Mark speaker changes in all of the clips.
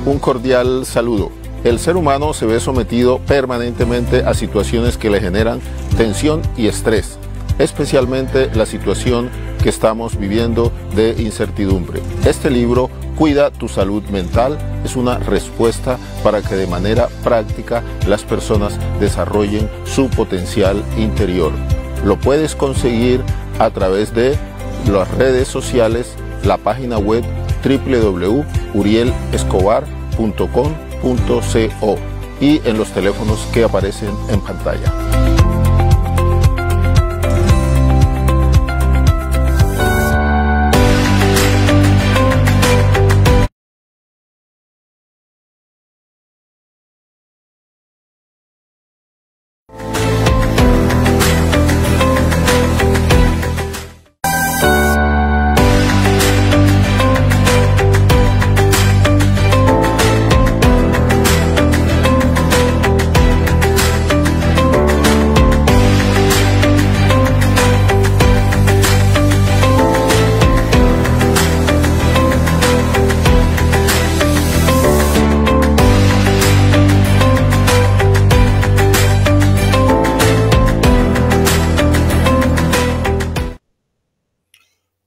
Speaker 1: Un cordial saludo. El ser humano se ve sometido permanentemente a situaciones que le generan tensión y estrés, especialmente la situación que estamos viviendo de incertidumbre. Este libro, Cuida tu salud mental, es una respuesta para que de manera práctica las personas desarrollen su potencial interior. Lo puedes conseguir a través de las redes sociales, la página web www.urielescobar.com.co y en los teléfonos que aparecen en pantalla.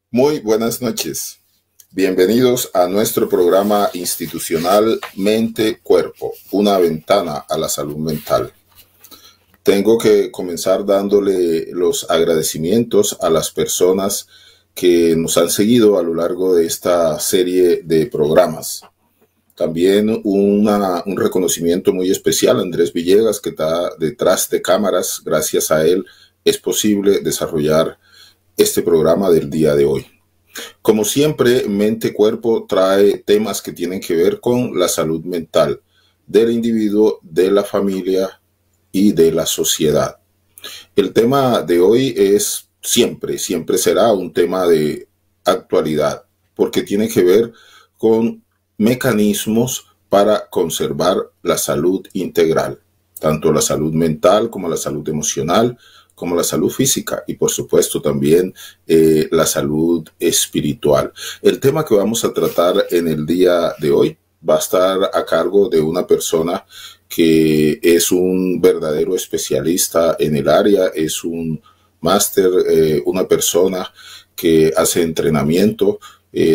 Speaker 1: Muy buenas noches. Bienvenidos a nuestro programa institucional Mente-Cuerpo, una ventana a la salud mental. Tengo que comenzar dándole los agradecimientos a las personas que nos han seguido a lo largo de esta serie de programas. También un reconocimiento muy especial a Andrés Villegas, que está detrás de cámaras. Gracias a él es posible desarrollar este programa del día de hoy. Como siempre, Mente Cuerpo trae temas que tienen que ver con la salud mental del individuo, de la familia y de la sociedad. El tema de hoy es siempre será un tema de actualidad, porque tiene que ver con mecanismos para conservar la salud integral, tanto la salud mental como la salud emocional, como la salud física y por supuesto también la salud espiritual. El tema que vamos a tratar en el día de hoy va a estar a cargo de una persona que es un verdadero especialista en el área, es un máster, una persona que hace entrenamiento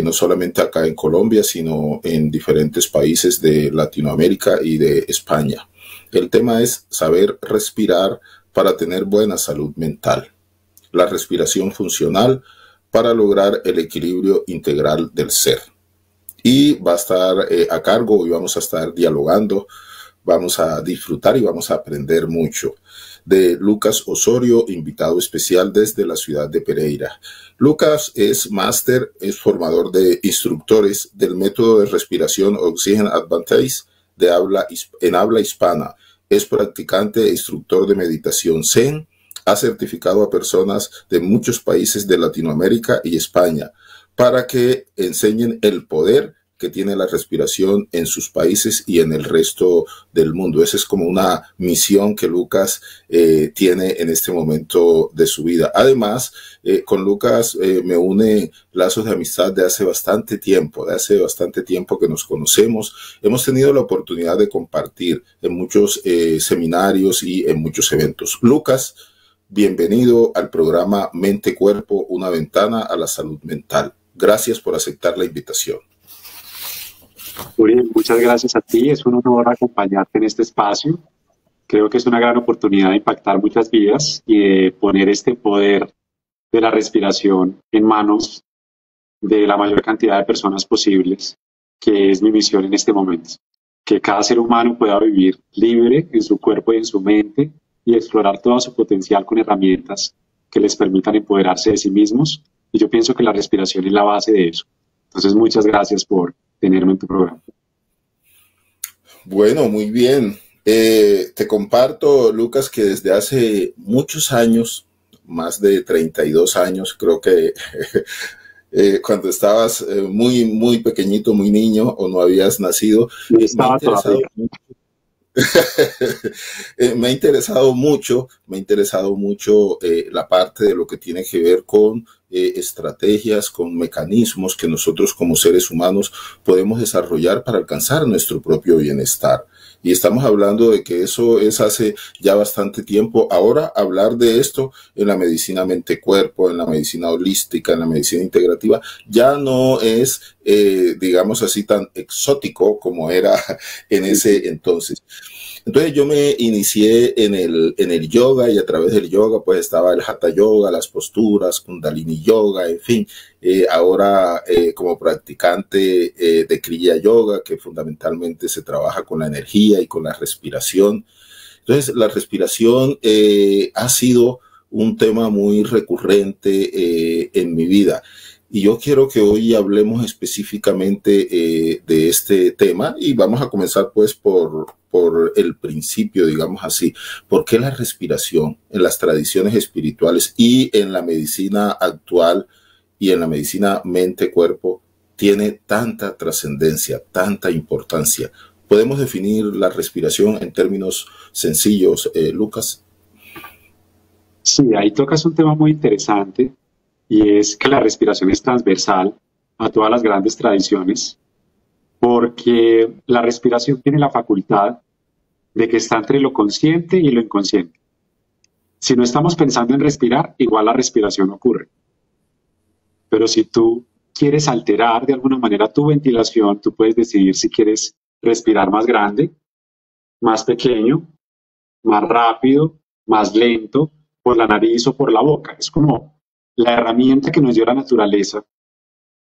Speaker 1: no solamente acá en Colombia, sino en diferentes países de Latinoamérica y de España. El tema es saber respirar para tener buena salud mental, la respiración funcional para lograr el equilibrio integral del ser. Y va a estar a cargo y vamos a estar dialogando, vamos a disfrutar y vamos a aprender mucho de Lucas Osorio, invitado especial desde la ciudad de Pereira. Lucas es máster, es formador de instructores del método de respiración Oxygen Advantage en habla hispana. Es practicante e instructor de meditación Zen, ha certificado a personas de muchos países de Latinoamérica y España para que enseñen el poder que tiene la respiración en sus países y en el resto del mundo. Esa es como una misión que Lucas tiene en este momento de su vida. Además, con Lucas me une lazos de amistad de hace bastante tiempo que nos conocemos. Hemos tenido la oportunidad de compartir en muchos seminarios y en muchos eventos. Lucas, bienvenido al programa Mente Cuerpo, una ventana a la salud mental. Gracias por aceptar la invitación.
Speaker 2: Uriel, muchas gracias a ti. Es un honor acompañarte en este espacio. Creo que es una gran oportunidad de impactar muchas vidas y de poner este poder de la respiración en manos de la mayor cantidad de personas posibles, que es mi misión en este momento. Que cada ser humano pueda vivir libre en su cuerpo y en su mente y explorar todo su potencial con herramientas que les permitan empoderarse de sí mismos. Y yo pienso que la respiración es la base de eso. Entonces, muchas gracias por tenerme en tu programa.
Speaker 1: Bueno, muy bien. Te comparto, Lucas, que desde hace muchos años, más de 32 años, creo que cuando estabas muy pequeñito, muy niño o no habías nacido,
Speaker 2: Estaba todavía.
Speaker 1: Me ha interesado mucho la parte de lo que tiene que ver con estrategias, con mecanismos que nosotros como seres humanos podemos desarrollar para alcanzar nuestro propio bienestar. Y estamos hablando de que eso es hace ya bastante tiempo. Ahora hablar de esto en la medicina mente-cuerpo, en la medicina holística, en la medicina integrativa, ya no es, digamos así, tan exótico como era en ese entonces. Entonces yo me inicié en el yoga y a través del yoga pues estaba el Hatha Yoga, las posturas, Kundalini Yoga, en fin. Ahora como practicante de Kriya Yoga, que fundamentalmente se trabaja con la energía y con la respiración. Entonces la respiración ha sido un tema muy recurrente en mi vida. Y yo quiero que hoy hablemos específicamente de este tema y vamos a comenzar pues por el principio, digamos así. ¿Por qué la respiración en las tradiciones espirituales y en la medicina actual y en la medicina mente-cuerpo tiene tanta trascendencia, tanta importancia? ¿Podemos definir la respiración en términos sencillos, Lucas?
Speaker 2: Sí, ahí tocas un tema muy interesante y es que la respiración es transversal a todas las grandes tradiciones porque la respiración tiene la facultad de que está entre lo consciente y lo inconsciente. Si no estamos pensando en respirar, igual la respiración ocurre. Pero si tú quieres alterar de alguna manera tu ventilación, tú puedes decidir si quieres respirar más grande, más pequeño, más rápido, más lento, por la nariz o por la boca. Es como la herramienta que nos dio la naturaleza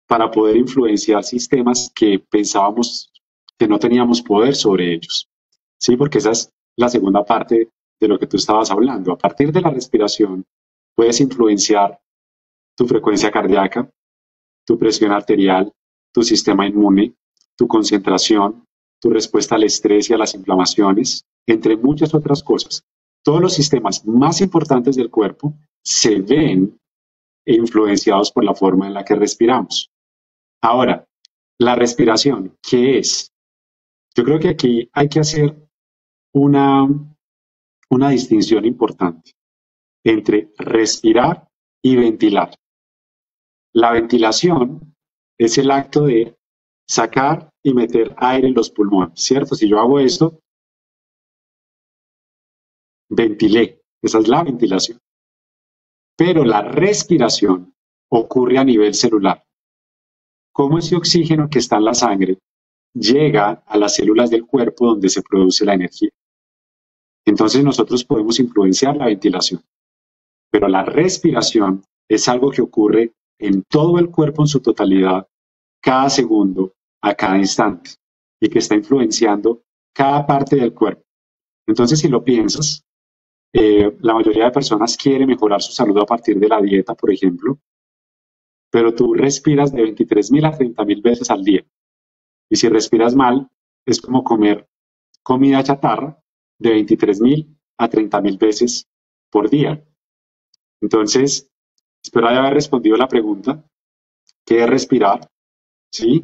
Speaker 2: para poder influenciar sistemas que pensábamos que no teníamos poder sobre ellos. Sí, porque esa es la segunda parte de lo que tú estabas hablando. A partir de la respiración, puedes influenciar tu frecuencia cardíaca, tu presión arterial, tu sistema inmune, tu concentración, tu respuesta al estrés y a las inflamaciones, entre muchas otras cosas. Todos los sistemas más importantes del cuerpo se ven influenciados por la forma en la que respiramos. Ahora, la respiración, ¿qué es? Yo creo que aquí hay que hacer una, una distinción importante entre respirar y ventilar. La ventilación es el acto de sacar y meter aire en los pulmones, ¿cierto? Si yo hago esto, ventilé. Esa es la ventilación. Pero la respiración ocurre a nivel celular. Cómo ese oxígeno que está en la sangre llega a las células del cuerpo donde se produce la energía. Entonces nosotros podemos influenciar la ventilación, pero la respiración es algo que ocurre en todo el cuerpo en su totalidad, cada segundo, a cada instante, y que está influenciando cada parte del cuerpo. Entonces, si lo piensas, la mayoría de personas quiere mejorar su salud a partir de la dieta, por ejemplo, pero tú respiras de 23.000 a 30.000 veces al día. Y si respiras mal, es como comer comida chatarra de 23.000 a 30.000 veces por día. Entonces, espero haber respondido la pregunta, ¿qué es respirar? ¿Sí?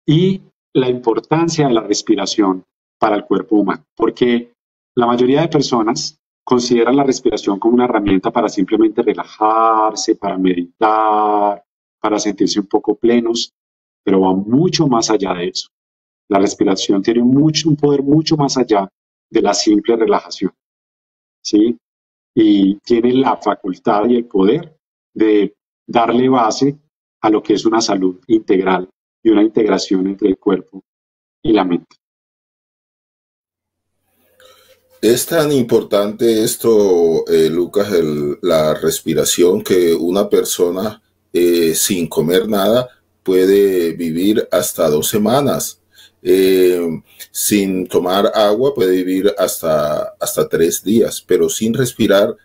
Speaker 2: Y la importancia de la respiración para el cuerpo humano, porque la mayoría de personas consideran la respiración como una herramienta para simplemente relajarse, para meditar, para sentirse un poco plenos, pero va mucho más allá de eso. La respiración tiene un poder mucho más allá de la simple relajación, ¿sí? Y tiene la facultad y el poder de darle base a lo que es una salud integral y una integración entre el cuerpo y la mente.
Speaker 1: Es tan importante esto, Lucas, la respiración, que una persona sin comer nada puede vivir hasta 2 semanas. Sin tomar agua puede vivir hasta 3 días, pero sin respirar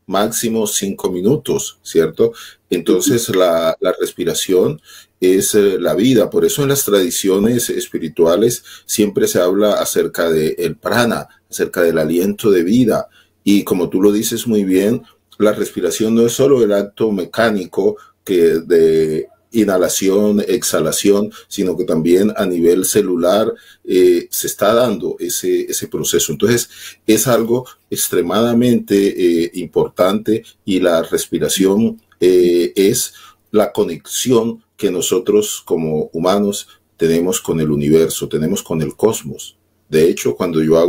Speaker 1: máximo 5 minutos, ¿cierto? Entonces la respiración es la vida. Por eso en las tradiciones espirituales siempre se habla acerca del prana, acerca del aliento de vida. Y como tú lo dices muy bien, la respiración no es solo el acto mecánico de inhalación, exhalación, sino que también a nivel celular se está dando ese proceso. Entonces, es algo extremadamente importante, y la respiración es la conexión que nosotros como humanos tenemos con el universo, tenemos con el cosmos. De hecho, cuando yo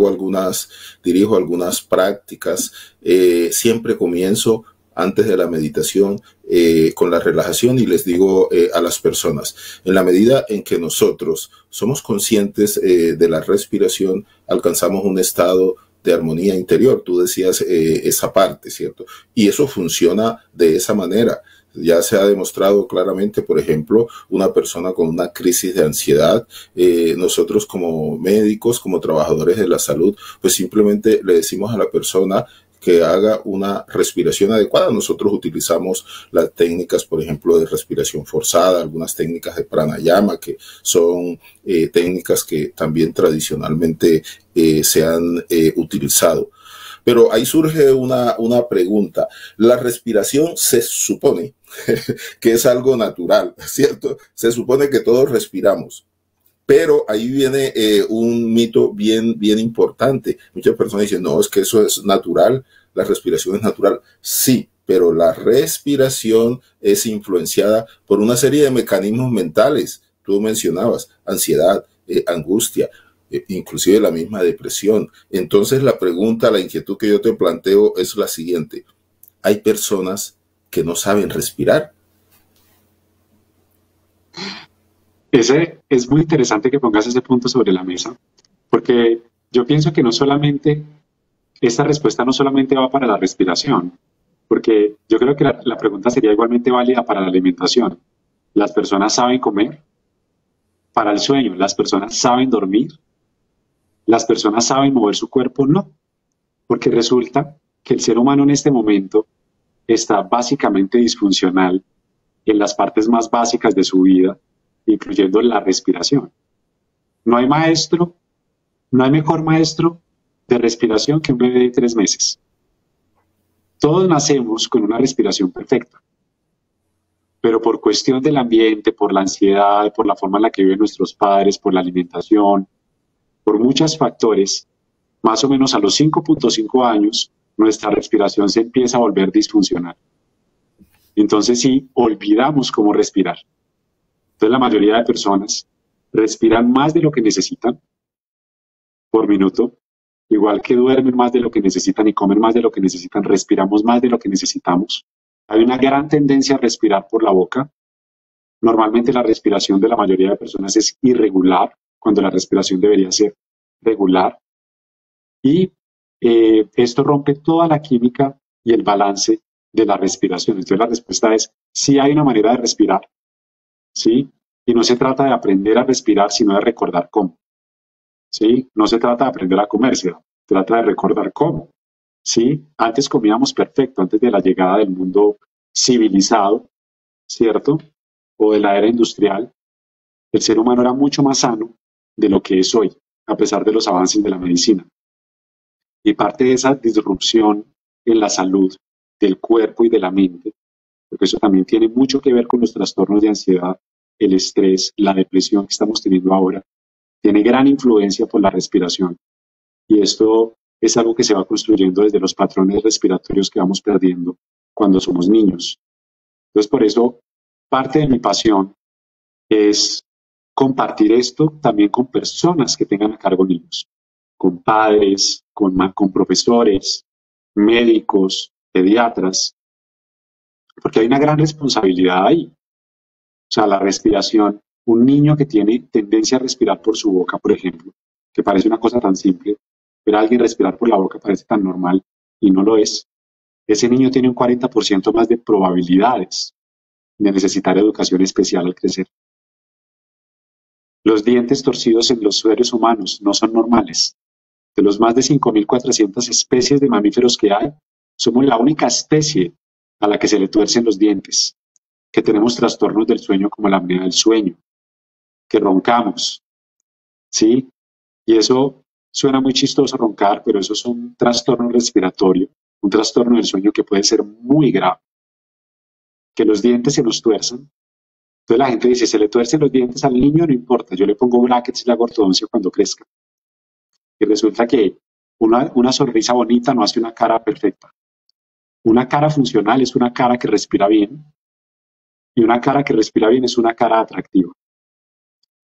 Speaker 1: dirijo algunas prácticas, siempre comienzo antes de la meditación con la relajación, y les digo a las personas, en la medida en que nosotros somos conscientes de la respiración, alcanzamos un estado de armonía interior. Tú decías esa parte, ¿cierto? Y eso funciona de esa manera. Ya se ha demostrado claramente, por ejemplo, una persona con una crisis de ansiedad, nosotros como médicos, como trabajadores de la salud, pues simplemente le decimos a la persona que haga una respiración adecuada. Nosotros utilizamos las técnicas, por ejemplo, de respiración forzada, algunas técnicas de pranayama, que son técnicas que también tradicionalmente se han utilizado. Pero ahí surge una pregunta. La respiración se supone que es algo natural, ¿cierto? Se supone que todos respiramos. Pero ahí viene un mito bien importante. Muchas personas dicen, no, es que eso es natural, la respiración es natural. Sí, pero la respiración es influenciada por una serie de mecanismos mentales. Tú mencionabas ansiedad, angustia, inclusive la misma depresión. Entonces la pregunta, la inquietud que yo te planteo es la siguiente. ¿Hay personas que no saben respirar?
Speaker 2: Es muy interesante que pongas ese punto sobre la mesa, porque yo pienso que esta respuesta no solamente va para la respiración, porque yo creo que la pregunta sería igualmente válida para la alimentación. ¿Las personas saben comer? Para el sueño, ¿las personas saben dormir? ¿Las personas saben mover su cuerpo? No, porque resulta que el ser humano en este momento está básicamente disfuncional en las partes más básicas de su vida, incluyendo la respiración. No hay mejor maestro de respiración que un bebé de 3 meses. Todos nacemos con una respiración perfecta, pero por cuestión del ambiente, por la ansiedad, por la forma en la que viven nuestros padres, por la alimentación, por muchos factores, más o menos a los 5.5 años, nuestra respiración se empieza a volver disfuncional. Entonces sí, olvidamos cómo respirar. Entonces la mayoría de personas respiran más de lo que necesitan por minuto, igual que duermen más de lo que necesitan y comen más de lo que necesitan, respiramos más de lo que necesitamos. Hay una gran tendencia a respirar por la boca. Normalmente la respiración de la mayoría de personas es irregular, cuando la respiración debería ser regular. Y esto rompe toda la química y el balance de la respiración. Entonces la respuesta es, sí hay una manera de respirar, ¿sí? Y no se trata de aprender a respirar, sino de recordar cómo, ¿sí? No se trata de aprender a comer, se trata de recordar cómo, ¿sí? Antes comíamos perfecto, antes de la llegada del mundo civilizado, ¿cierto? O de la era industrial, el ser humano era mucho más sano de lo que es hoy, a pesar de los avances de la medicina. Y parte de esa disrupción en la salud del cuerpo y de la mente, porque eso también tiene mucho que ver con los trastornos de ansiedad, el estrés, la depresión que estamos teniendo ahora, tiene gran influencia por la respiración. Y esto es algo que se va construyendo desde los patrones respiratorios que vamos perdiendo cuando somos niños. Entonces, por eso, parte de mi pasión es compartir esto también con personas que tengan a cargo niños, con padres, con profesores, médicos, pediatras, porque hay una gran responsabilidad ahí. O sea, la respiración, un niño que tiene tendencia a respirar por su boca, por ejemplo, que parece una cosa tan simple, pero alguien respirar por la boca parece tan normal y no lo es. Ese niño tiene un 40% más de probabilidades de necesitar educación especial al crecer. Los dientes torcidos en los seres humanos no son normales. De los más de 5.400 especies de mamíferos que hay, somos la única especie a la que se le tuercen los dientes, que tenemos trastornos del sueño como la apnea del sueño, que roncamos, ¿sí? Y eso suena muy chistoso roncar, pero eso es un trastorno respiratorio, un trastorno del sueño que puede ser muy grave. Que los dientes se nos tuerzan Entonces la gente dice, se le tuercen los dientes al niño, no importa, yo le pongo brackets y le hago ortodoncia cuando crezca. Y resulta que una sonrisa bonita no hace una cara perfecta. Una cara funcional es una cara que respira bien, y una cara que respira bien es una cara atractiva,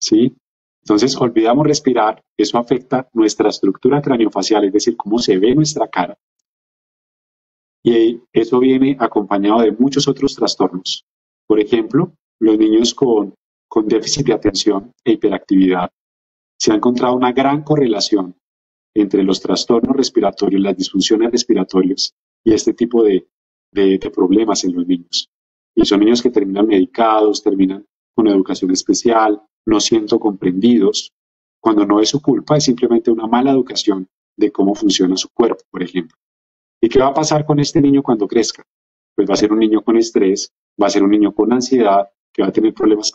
Speaker 2: ¿sí? Entonces, olvidamos respirar, eso afecta nuestra estructura craneofacial, es decir, cómo se ve nuestra cara. Y eso viene acompañado de muchos otros trastornos. Por ejemplo, los niños con déficit de atención e hiperactividad. Se ha encontrado una gran correlación entre los trastornos respiratorios, las disfunciones respiratorias y este tipo de problemas en los niños. Y son niños que terminan medicados, terminan con educación especial, no siendo comprendidos, cuando no es su culpa, es simplemente una mala educación de cómo funciona su cuerpo, por ejemplo. ¿Y qué va a pasar con este niño cuando crezca? Pues va a ser un niño con estrés, va a ser un niño con ansiedad, que va a tener problemas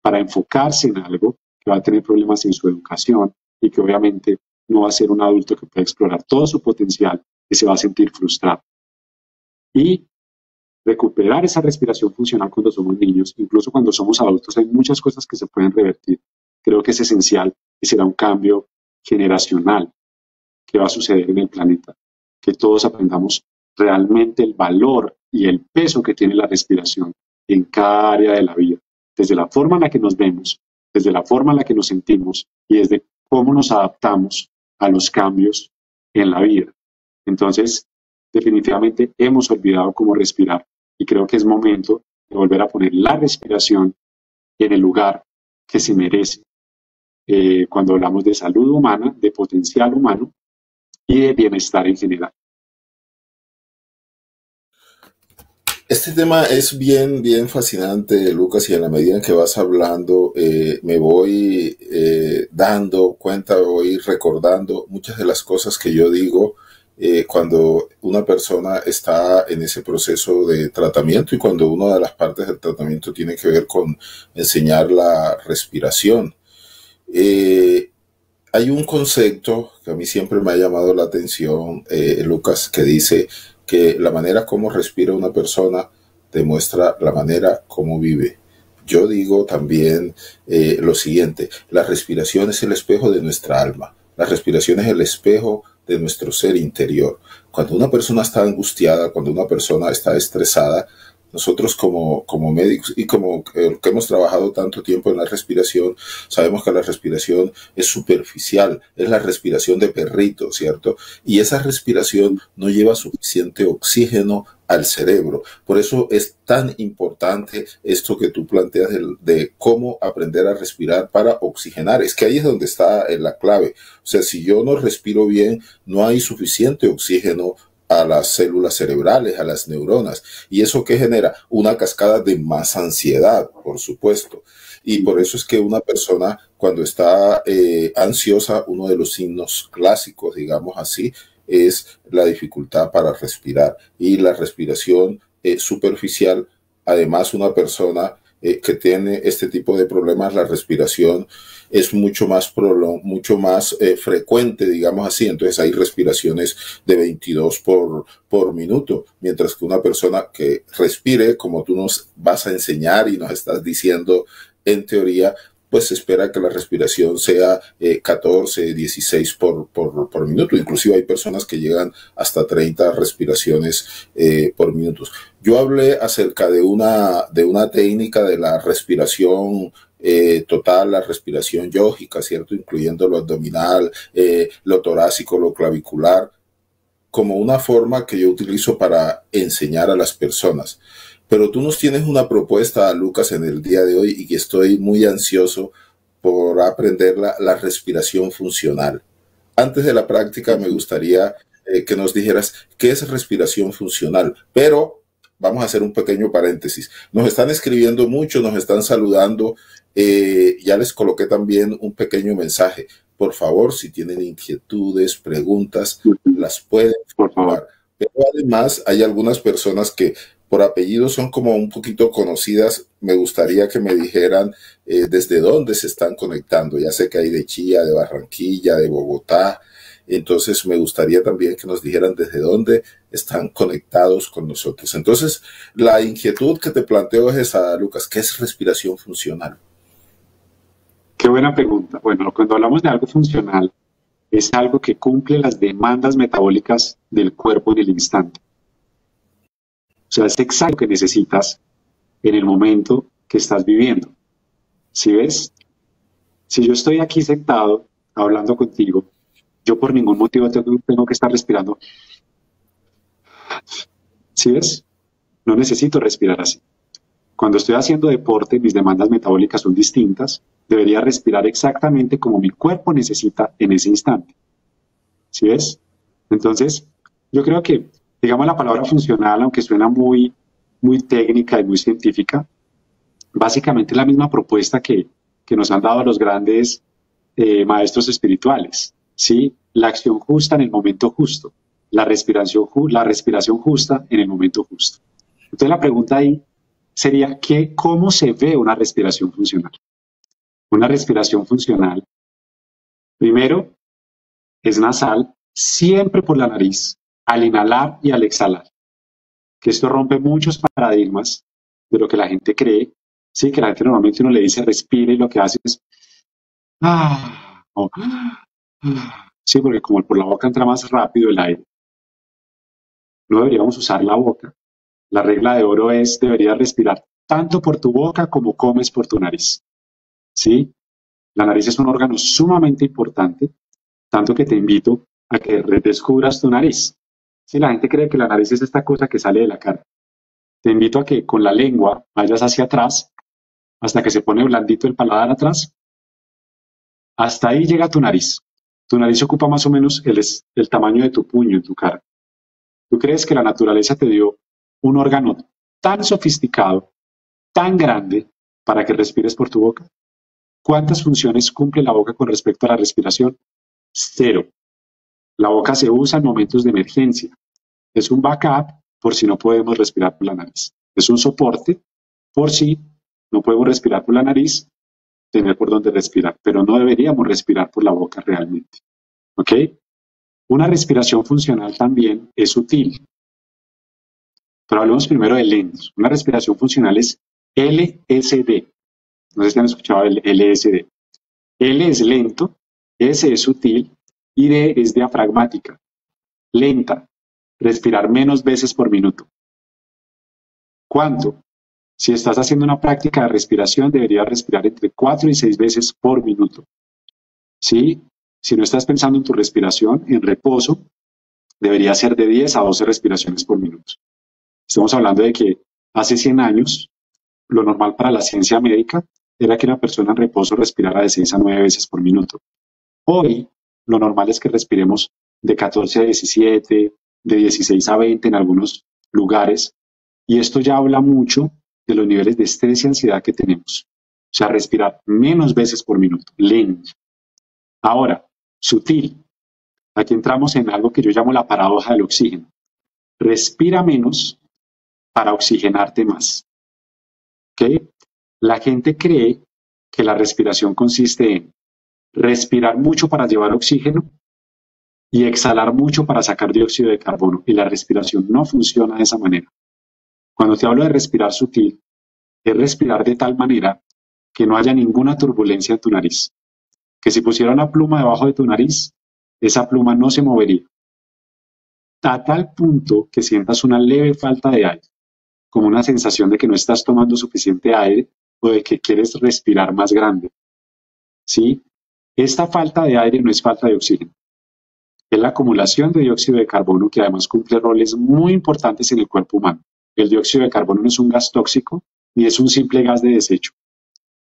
Speaker 2: para enfocarse en algo, que va a tener problemas en su educación y que obviamente no va a ser un adulto que pueda explorar todo su potencial y se va a sentir frustrado. Y recuperar esa respiración funcional cuando somos niños, incluso cuando somos adultos, hay muchas cosas que se pueden revertir. Creo que es esencial y será un cambio generacional que va a suceder en el planeta, que todos aprendamos realmente el valor y el peso que tiene la respiración en cada área de la vida, desde la forma en la que nos vemos, desde la forma en la que nos sentimos y desde cómo nos adaptamos a los cambios en la vida. Entonces, definitivamente hemos olvidado cómo respirar y creo que es momento de volver a poner la respiración en el lugar que se merece. Cuando hablamos de salud humana, de potencial humano y de bienestar en general.
Speaker 1: Este tema es bien fascinante, Lucas, y en la medida en que vas hablando, me voy dando cuenta, voy recordando muchas de las cosas que yo digo cuando una persona está en ese proceso de tratamiento y cuando una de las partes del tratamiento tiene que ver con enseñar la respiración. Hay un concepto que a mí siempre me ha llamado la atención, Lucas, que dice que la manera como respira una persona demuestra la manera como vive. Yo digo también lo siguiente, la respiración es el espejo de nuestra alma, la respiración es el espejo de nuestro ser interior. Cuando una persona está angustiada, cuando una persona está estresada, nosotros como médicos y como que hemos trabajado tanto tiempo en la respiración, sabemos que la respiración es superficial, es la respiración de perrito, ¿cierto? Y esa respiración no lleva suficiente oxígeno al cerebro. Por eso es tan importante esto que tú planteas de cómo aprender a respirar para oxigenar. Es que ahí es donde está la clave. O sea, si yo no respiro bien, no hay suficiente oxígeno a las células cerebrales, a las neuronas. ¿Y eso qué genera? Una cascada de más ansiedad, por supuesto. Y por eso es que una persona cuando está ansiosa, uno de los signos clásicos, digamos así, es la dificultad para respirar. Y la respiración superficial, además una persona que tiene este tipo de problemas, la respiración es mucho más frecuente, digamos así. Entonces hay respiraciones de 22 por minuto, mientras que una persona que respire, como tú nos vas a enseñar y nos estás diciendo en teoría, pues se espera que la respiración sea 14, 16 por minuto. Inclusive hay personas que llegan hasta 30 respiraciones por minuto. Yo hablé acerca de una técnica de la respiración total, la respiración yógica, ¿cierto? Incluyendo lo abdominal, lo torácico, lo clavicular, como una forma que yo utilizo para enseñar a las personas. Pero tú nos tienes una propuesta, Lucas, en el día de hoy y que estoy muy ansioso por aprender la respiración funcional. Antes de la práctica me gustaría que nos dijeras qué es respiración funcional, pero vamos a hacer un pequeño paréntesis. Nos están escribiendo mucho, nos están saludando, ya les coloqué también un pequeño mensaje. Por favor, si tienen inquietudes, preguntas, las pueden formar. Pero además hay algunas personas que por apellido son como un poquito conocidas. Me gustaría que me dijeran desde dónde se están conectando. Ya sé que hay de Chía, de Barranquilla, de Bogotá, Entonces me gustaría también que nos dijeran desde dónde están conectados con nosotros. Entonces, la inquietud que te planteo es esa, Lucas, ¿qué es respiración funcional?
Speaker 2: Qué buena pregunta. Bueno, cuando hablamos de algo funcional, es algo que cumple las demandas metabólicas del cuerpo en el instante. O sea, es exacto lo que necesitas en el momento que estás viviendo. ¿Sí ves? Si yo estoy aquí sentado hablando contigo, yo por ningún motivo tengo que estar respirando. ¿Sí ves? No necesito respirar así. Cuando estoy haciendo deporte, mis demandas metabólicas son distintas. Debería respirar exactamente como mi cuerpo necesita en ese instante. ¿Sí ves? Entonces, yo creo que, digamos, la palabra funcional, aunque suena muy técnica y muy científica, básicamente es la misma propuesta que nos han dado los grandes maestros espirituales. ¿Sí? La acción justa en el momento justo, la respiración justa en el momento justo. Entonces la pregunta ahí sería, ¿cómo se ve una respiración funcional? Una respiración funcional, primero, es nasal, siempre por la nariz, al inhalar y al exhalar. Que esto rompe muchos paradigmas de lo que la gente cree. Sí, que la gente normalmente uno le dice respire y lo que hace es sí, porque como por la boca entra más rápido el aire, no deberíamos usar la boca. La regla de oro es, deberías respirar tanto por tu boca como comes por tu nariz. ¿Sí? La nariz es un órgano sumamente importante, tanto que te invito a que redescubras tu nariz. Si la gente cree que la nariz es esta cosa que sale de la cara, te invito a que con la lengua vayas hacia atrás hasta que se pone blandito el paladar atrás. Hasta ahí llega tu nariz. Tu nariz ocupa más o menos el tamaño de tu puño en tu cara. ¿Tú crees que la naturaleza te dio un órgano tan sofisticado, tan grande, para que respires por tu boca? ¿Cuántas funciones cumple la boca con respecto a la respiración? Cero. La boca se usa en momentos de emergencia. Es un backup por si no podemos respirar por la nariz. Es un soporte por si no podemos respirar por la nariz, tener por dónde respirar, pero no deberíamos respirar por la boca realmente. ¿Ok? Una respiración funcional también es sutil. Pero hablemos primero de lentos. Una respiración funcional es LSD. No sé si han escuchado el LSD. L es lento, S es sutil y D es diafragmática. Lenta. Respirar menos veces por minuto. ¿Cuánto? Si estás haciendo una práctica de respiración, deberías respirar entre 4 y 6 veces por minuto. ¿Sí? Si no estás pensando en tu respiración, en reposo, debería ser de 10 a 12 respiraciones por minuto. Estamos hablando de que hace 100 años, lo normal para la ciencia médica era que una persona en reposo respirara de 6 a 9 veces por minuto. Hoy, lo normal es que respiremos de 14 a 17, de 16 a 20 en algunos lugares, y esto ya habla mucho de los niveles de estrés y ansiedad que tenemos. O sea, respirar menos veces por minuto, lento. Ahora, sutil. Aquí entramos en algo que yo llamo la paradoja del oxígeno. Respira menos para oxigenarte más. ¿Okay? La gente cree que la respiración consiste en respirar mucho para llevar oxígeno y exhalar mucho para sacar dióxido de carbono. Y la respiración no funciona de esa manera. Cuando te hablo de respirar sutil, es respirar de tal manera que no haya ninguna turbulencia en tu nariz. Que si pusiera una pluma debajo de tu nariz, esa pluma no se movería. A tal punto que sientas una leve falta de aire, como una sensación de que no estás tomando suficiente aire o de que quieres respirar más grande. ¿Sí? Esta falta de aire no es falta de oxígeno. Es la acumulación de dióxido de carbono que además cumple roles muy importantes en el cuerpo humano. El dióxido de carbono no es un gas tóxico ni es un simple gas de desecho.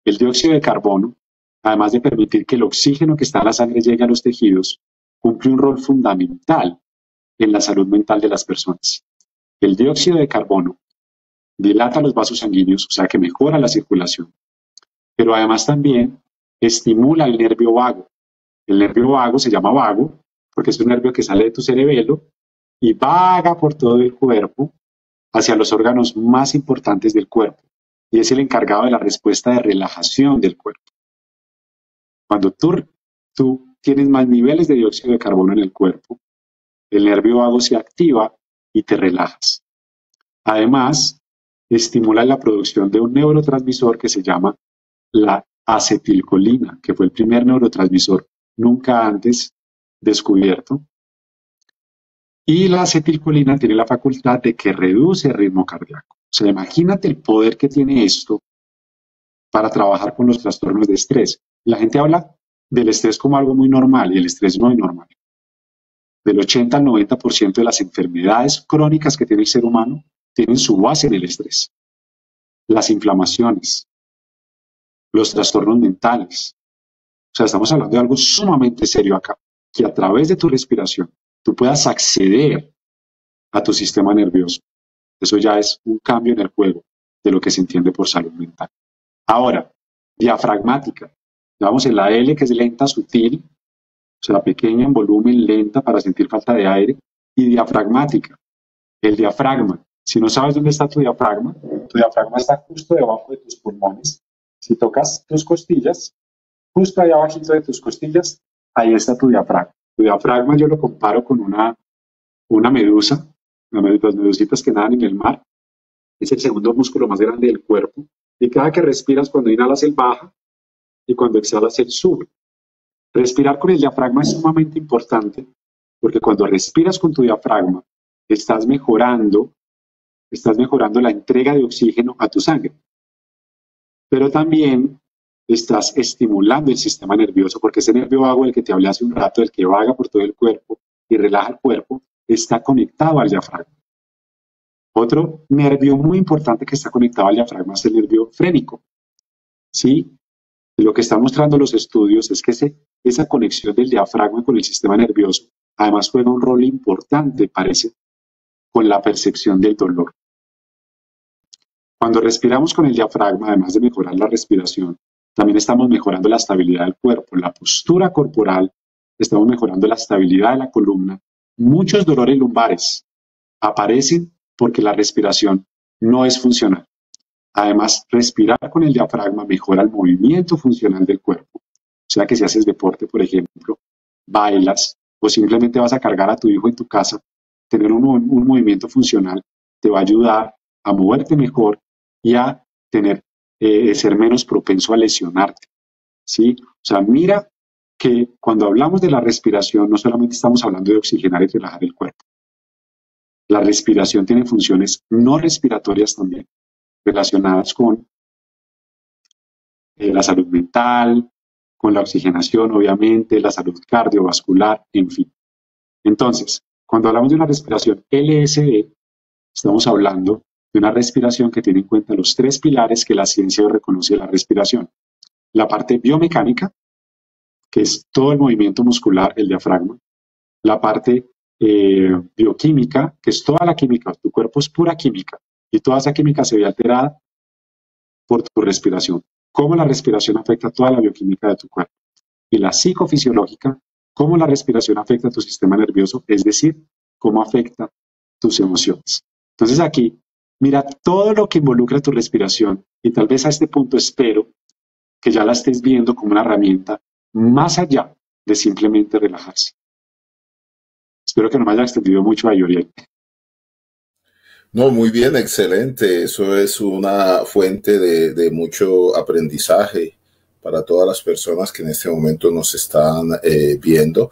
Speaker 2: El dióxido de carbono, además de permitir que el oxígeno que está en la sangre llegue a los tejidos, cumple un rol fundamental en la salud mental de las personas. El dióxido de carbono dilata los vasos sanguíneos, o sea que mejora la circulación, pero además también estimula el nervio vago. El nervio vago se llama vago porque es un nervio que sale de tu cerebelo y vaga por todo el cuerpo hacia los órganos más importantes del cuerpo y es el encargado de la respuesta de relajación del cuerpo. Cuando tú tienes más niveles de dióxido de carbono en el cuerpo, el nervio vago se activa y te relajas. Además, estimula la producción de un neurotransmisor que se llama la acetilcolina, que fue el primer neurotransmisor nunca antes descubierto. Y la acetilcolina tiene la facultad de que reduce el ritmo cardíaco. O sea, imagínate el poder que tiene esto para trabajar con los trastornos de estrés. La gente habla del estrés como algo muy normal y el estrés no es normal. Del 80 al 90% de las enfermedades crónicas que tiene el ser humano tienen su base en el estrés. Las inflamaciones, los trastornos mentales. O sea, estamos hablando de algo sumamente serio acá, que a través de tu respiración tú puedas acceder a tu sistema nervioso. Eso ya es un cambio en el juego de lo que se entiende por salud mental. Ahora, diafragmática. Vamos en la L, que es lenta, sutil, o sea, pequeña en volumen, lenta para sentir falta de aire, y diafragmática. El diafragma. Si no sabes dónde está tu diafragma está justo debajo de tus pulmones. Si tocas tus costillas, justo ahí abajito de tus costillas, ahí está tu diafragma. Tu diafragma yo lo comparo con una medusa, las medusitas que nadan en el mar. Es el segundo músculo más grande del cuerpo. Y cada que respiras, cuando inhalas, él baja y cuando exhalas, él sube. Respirar con el diafragma es sumamente importante porque cuando respiras con tu diafragma, estás mejorando la entrega de oxígeno a tu sangre. Pero también estás estimulando el sistema nervioso porque ese nervio vago del que te hablé hace un rato, el que vaga por todo el cuerpo y relaja el cuerpo, está conectado al diafragma. Otro nervio muy importante que está conectado al diafragma es el nervio frénico. ¿Sí? Lo que están mostrando los estudios es que esa conexión del diafragma con el sistema nervioso además juega un rol importante, parece, con la percepción del dolor. Cuando respiramos con el diafragma, además de mejorar la respiración, también estamos mejorando la estabilidad del cuerpo, la postura corporal, estamos mejorando la estabilidad de la columna. Muchos dolores lumbares aparecen porque la respiración no es funcional. Además, respirar con el diafragma mejora el movimiento funcional del cuerpo. O sea que si haces deporte, por ejemplo, bailas o simplemente vas a cargar a tu hijo en tu casa, tener un movimiento funcional te va a ayudar a moverte mejor y a ser menos propenso a lesionarte. ¿Sí? O sea, mira que cuando hablamos de la respiración no solamente estamos hablando de oxigenar y relajar el cuerpo. La respiración tiene funciones no respiratorias también, relacionadas con la salud mental, con la oxigenación, obviamente, la salud cardiovascular, en fin. Entonces, cuando hablamos de una respiración LSD, estamos hablando de una respiración que tiene en cuenta los tres pilares que la ciencia hoy reconoce de la respiración. La parte biomecánica, que es todo el movimiento muscular, el diafragma. La parte bioquímica, que es toda la química. Tu cuerpo es pura química y toda esa química se ve alterada por tu respiración. Cómo la respiración afecta toda la bioquímica de tu cuerpo. Y la psicofisiológica, cómo la respiración afecta a tu sistema nervioso, es decir, cómo afecta tus emociones. Entonces aquí, mira todo lo que involucra tu respiración y tal vez a este punto espero que ya la estés viendo como una herramienta más allá de simplemente relajarse. Espero que no me haya extendido mucho ahí, Oriel.
Speaker 1: No, muy bien, excelente. Eso es una fuente de mucho aprendizaje para todas las personas que en este momento nos están viendo.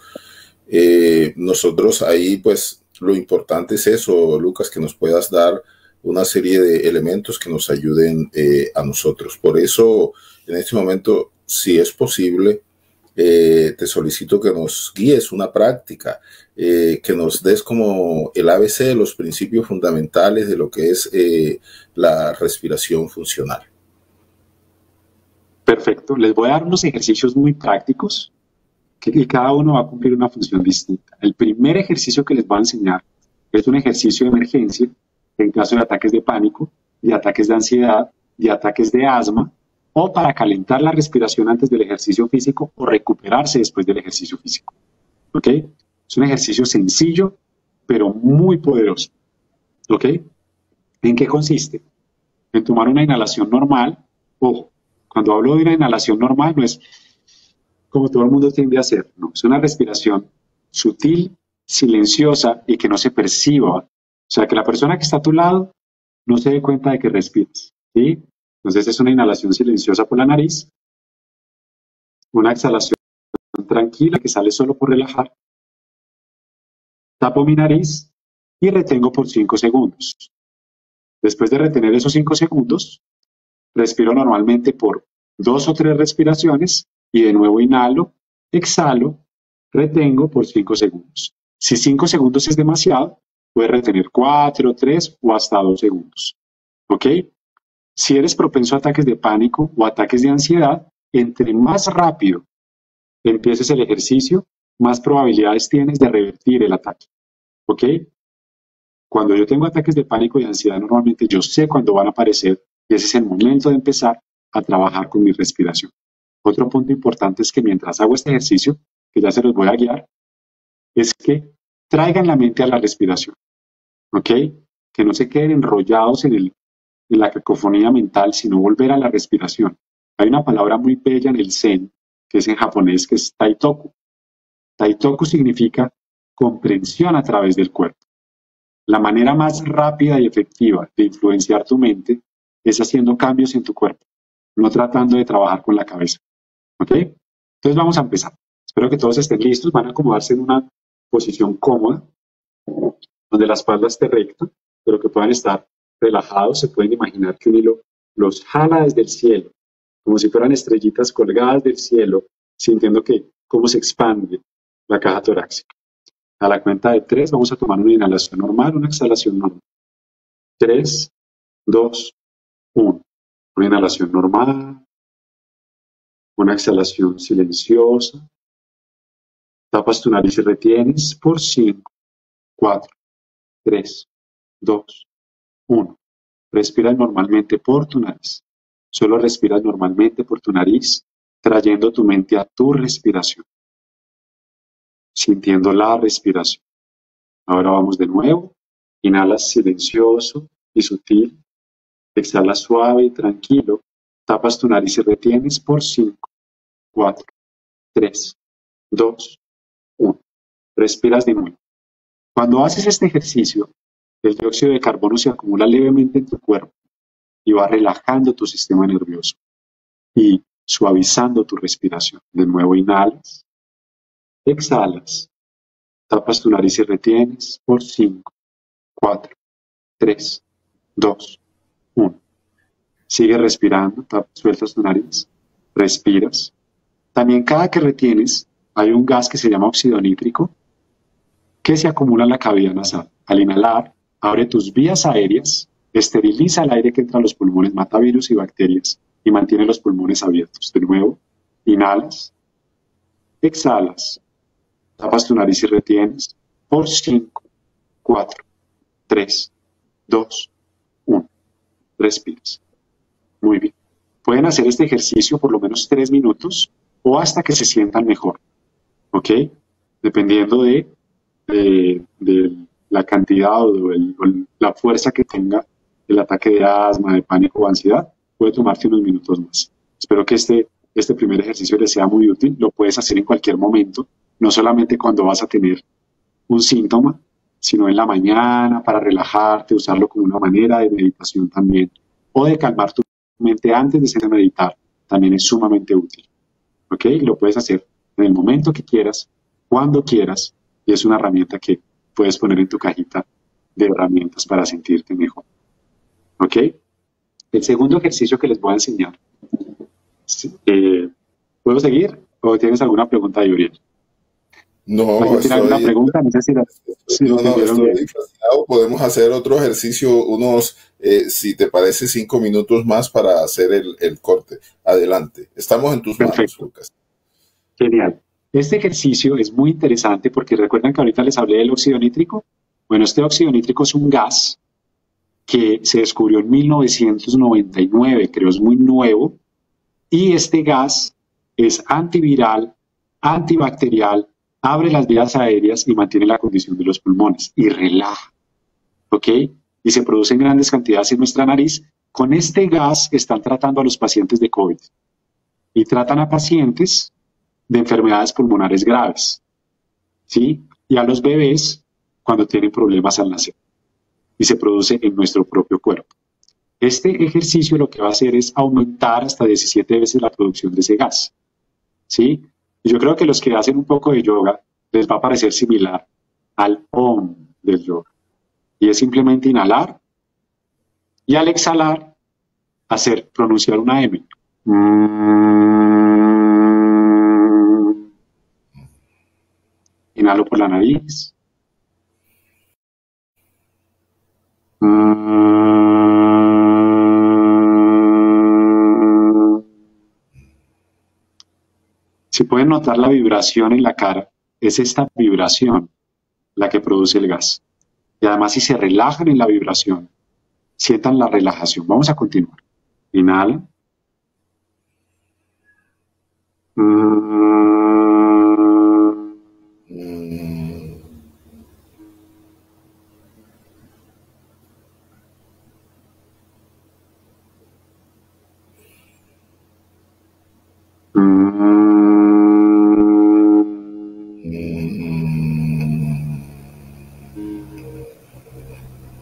Speaker 1: Nosotros ahí, pues, lo importante es eso, Lucas, que nos puedas dar una serie de elementos que nos ayuden a nosotros. Por eso, en este momento, si es posible, te solicito que nos guíes una práctica, que nos des como el ABC de los principios fundamentales de lo que es la respiración funcional.
Speaker 2: Perfecto. Les voy a dar unos ejercicios muy prácticos que cada uno va a cumplir una función distinta. El primer ejercicio que les voy a enseñar es un ejercicio de emergencia en caso de ataques de pánico, de ataques de ansiedad, de ataques de asma, o para calentar la respiración antes del ejercicio físico o recuperarse después del ejercicio físico. ¿Ok? Es un ejercicio sencillo, pero muy poderoso. ¿Ok? ¿En qué consiste? En tomar una inhalación normal. Ojo, cuando hablo de una inhalación normal no es como todo el mundo tiende a hacer, no, es una respiración sutil, silenciosa y que no se perciba. O sea, que la persona que está a tu lado no se dé cuenta de que respiras, ¿sí? Entonces es una inhalación silenciosa por la nariz, una exhalación tranquila que sale solo por relajar. Tapo mi nariz y retengo por 5 segundos. Después de retener esos 5 segundos, respiro normalmente por 2 o 3 respiraciones y de nuevo inhalo, exhalo, retengo por 5 segundos. Si 5 segundos es demasiado, puedes retener 4, 3 o hasta 2 segundos. ¿Ok? Si eres propenso a ataques de pánico o ataques de ansiedad, entre más rápido empieces el ejercicio, más probabilidades tienes de revertir el ataque. ¿Ok? Cuando yo tengo ataques de pánico y ansiedad, normalmente yo sé cuándo van a aparecer y ese es el momento de empezar a trabajar con mi respiración. Otro punto importante es que mientras hago este ejercicio, que ya se los voy a guiar, es que traigan la mente a la respiración. ¿Ok? Que no se queden enrollados en la cacofonía mental, sino volver a la respiración. Hay una palabra muy bella en el Zen, que es en japonés, que es Taitoku. Taitoku significa comprensión a través del cuerpo. La manera más rápida y efectiva de influenciar tu mente es haciendo cambios en tu cuerpo, no tratando de trabajar con la cabeza. ¿Ok? Entonces vamos a empezar. Espero que todos estén listos. Van a acomodarse en una posición cómoda, donde la espalda esté recta, pero que puedan estar relajados. Se pueden imaginar que un hilo los jala desde el cielo, como si fueran estrellitas colgadas del cielo, sintiendo que cómo se expande la caja torácica. A la cuenta de 3 vamos a tomar una inhalación normal, una exhalación normal. 3, 2, 1. Una inhalación normal, una exhalación silenciosa. Tapas tu nariz y retienes por 5, 4, 3, 2, 1. Respiras normalmente por tu nariz. Solo respiras normalmente por tu nariz, trayendo tu mente a tu respiración, sintiendo la respiración. Ahora vamos de nuevo. Inhalas silencioso y sutil. Exhalas suave y tranquilo. Tapas tu nariz y retienes por 5, 4, 3, 2, 1. Respiras de nuevo. Cuando haces este ejercicio, el dióxido de carbono se acumula levemente en tu cuerpo y va relajando tu sistema nervioso y suavizando tu respiración. De nuevo inhalas, exhalas, tapas tu nariz y retienes por 5, 4, 3, 2, 1. Sigue respirando, sueltas tu nariz, respiras. También cada que retienes hay un gas que se llama óxido nítrico que se acumula en la cavidad nasal. Al inhalar, abre tus vías aéreas, esteriliza el aire que entra a los pulmones, mata virus y bacterias y mantiene los pulmones abiertos. De nuevo, inhalas, exhalas, tapas tu nariz y retienes por 5, 4, 3, 2, 1. Respiras. Muy bien. Pueden hacer este ejercicio por lo menos 3 minutos o hasta que se sientan mejor. ¿Ok? Dependiendo de la cantidad o la fuerza que tenga el ataque de asma, de pánico o ansiedad, puede tomarte unos minutos más. Espero que este primer ejercicio les sea muy útil. Lo puedes hacer en cualquier momento, no solamente cuando vas a tener un síntoma, sino en la mañana para relajarte, usarlo como una manera de meditación también, o de calmar tu mente antes de salir a meditar, también es sumamente útil. ¿Ok? Lo puedes hacer en el momento que quieras, cuando quieras, y es una herramienta que puedes poner en tu cajita de herramientas para sentirte mejor. ¿Ok? El segundo ejercicio que les voy a enseñar. ¿Puedo seguir? ¿O tienes alguna pregunta, Uriel?
Speaker 1: No,
Speaker 2: ¿Tiene alguna pregunta? No sé si
Speaker 1: estoy fascinado. Podemos hacer otro ejercicio, si te parece, 5 minutos más para hacer el corte. Adelante. Estamos en tus manos, Lucas.
Speaker 2: Genial. Este ejercicio es muy interesante porque recuerdan que ahorita les hablé del óxido nítrico. Bueno, este óxido nítrico es un gas que se descubrió en 1999, creo es muy nuevo, y este gas es antiviral, antibacterial, abre las vías aéreas y mantiene la condición de los pulmones y relaja, ¿ok? Y se produce en grandes cantidades en nuestra nariz. Con este gas están tratando a los pacientes de COVID y tratan a pacientes de enfermedades pulmonares graves, ¿sí? Y a los bebés cuando tienen problemas al nacer. Y se produce en nuestro propio cuerpo. Este ejercicio lo que va a hacer es aumentar hasta 17 veces la producción de ese gas, ¿sí? Y yo creo que los que hacen un poco de yoga les va a parecer similar al OM del yoga. Y es simplemente inhalar y al exhalar pronunciar una M. Inhalo por la nariz. Si pueden notar la vibración en la cara, es esta vibración la que produce el gas. Y además, si se relajan en la vibración, sientan la relajación. Vamos a continuar. Inhala.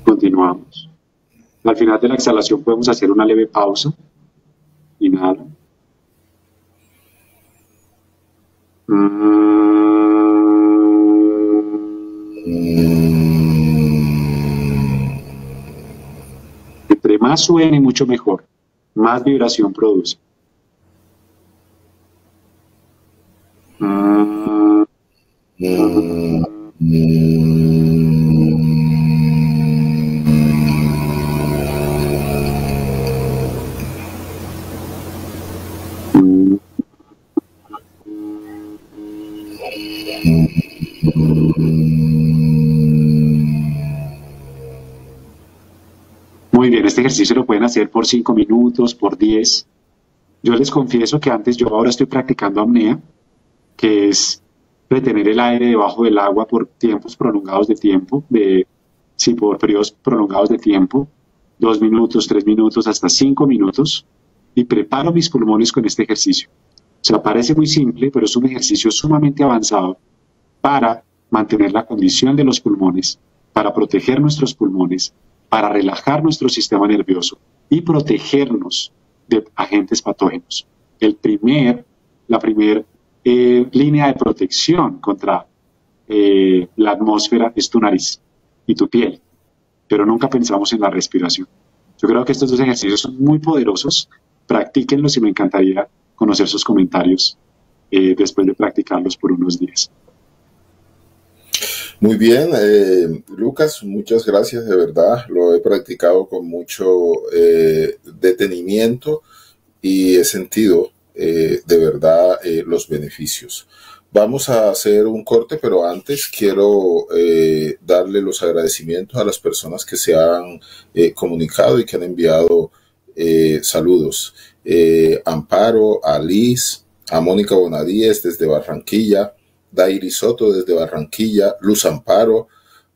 Speaker 2: Continuamos. Al final de la exhalación podemos hacer una leve pausa. Inhala. Entre más suene, mucho mejor. Más vibración produce. Muy bien, este ejercicio lo pueden hacer por 5 minutos, por 10. Yo les confieso que yo ahora estoy practicando apnea, que es retener el aire debajo del agua por tiempos prolongados de tiempo, por periodos prolongados de tiempo, 2 minutos, 3 minutos, hasta 5 minutos, y preparo mis pulmones con este ejercicio. O sea, parece muy simple, pero es un ejercicio sumamente avanzado para mantener la condición de los pulmones, para proteger nuestros pulmones, para relajar nuestro sistema nervioso y protegernos de agentes patógenos. La primera línea de protección contra la atmósfera es tu nariz y tu piel, pero nunca pensamos en la respiración. Yo creo que estos dos ejercicios son muy poderosos. Practíquenlos y me encantaría conocer sus comentarios después de practicarlos por unos días.
Speaker 1: Muy bien, Lucas, muchas gracias, de verdad. Lo he practicado con mucho detenimiento y he sentido de verdad los beneficios. Vamos a hacer un corte, pero antes quiero darle los agradecimientos a las personas que se han comunicado y que han enviado saludos. Amparo, a Liz, a Mónica Bonadíez desde Barranquilla, Dairi Soto desde Barranquilla, Luz Amparo,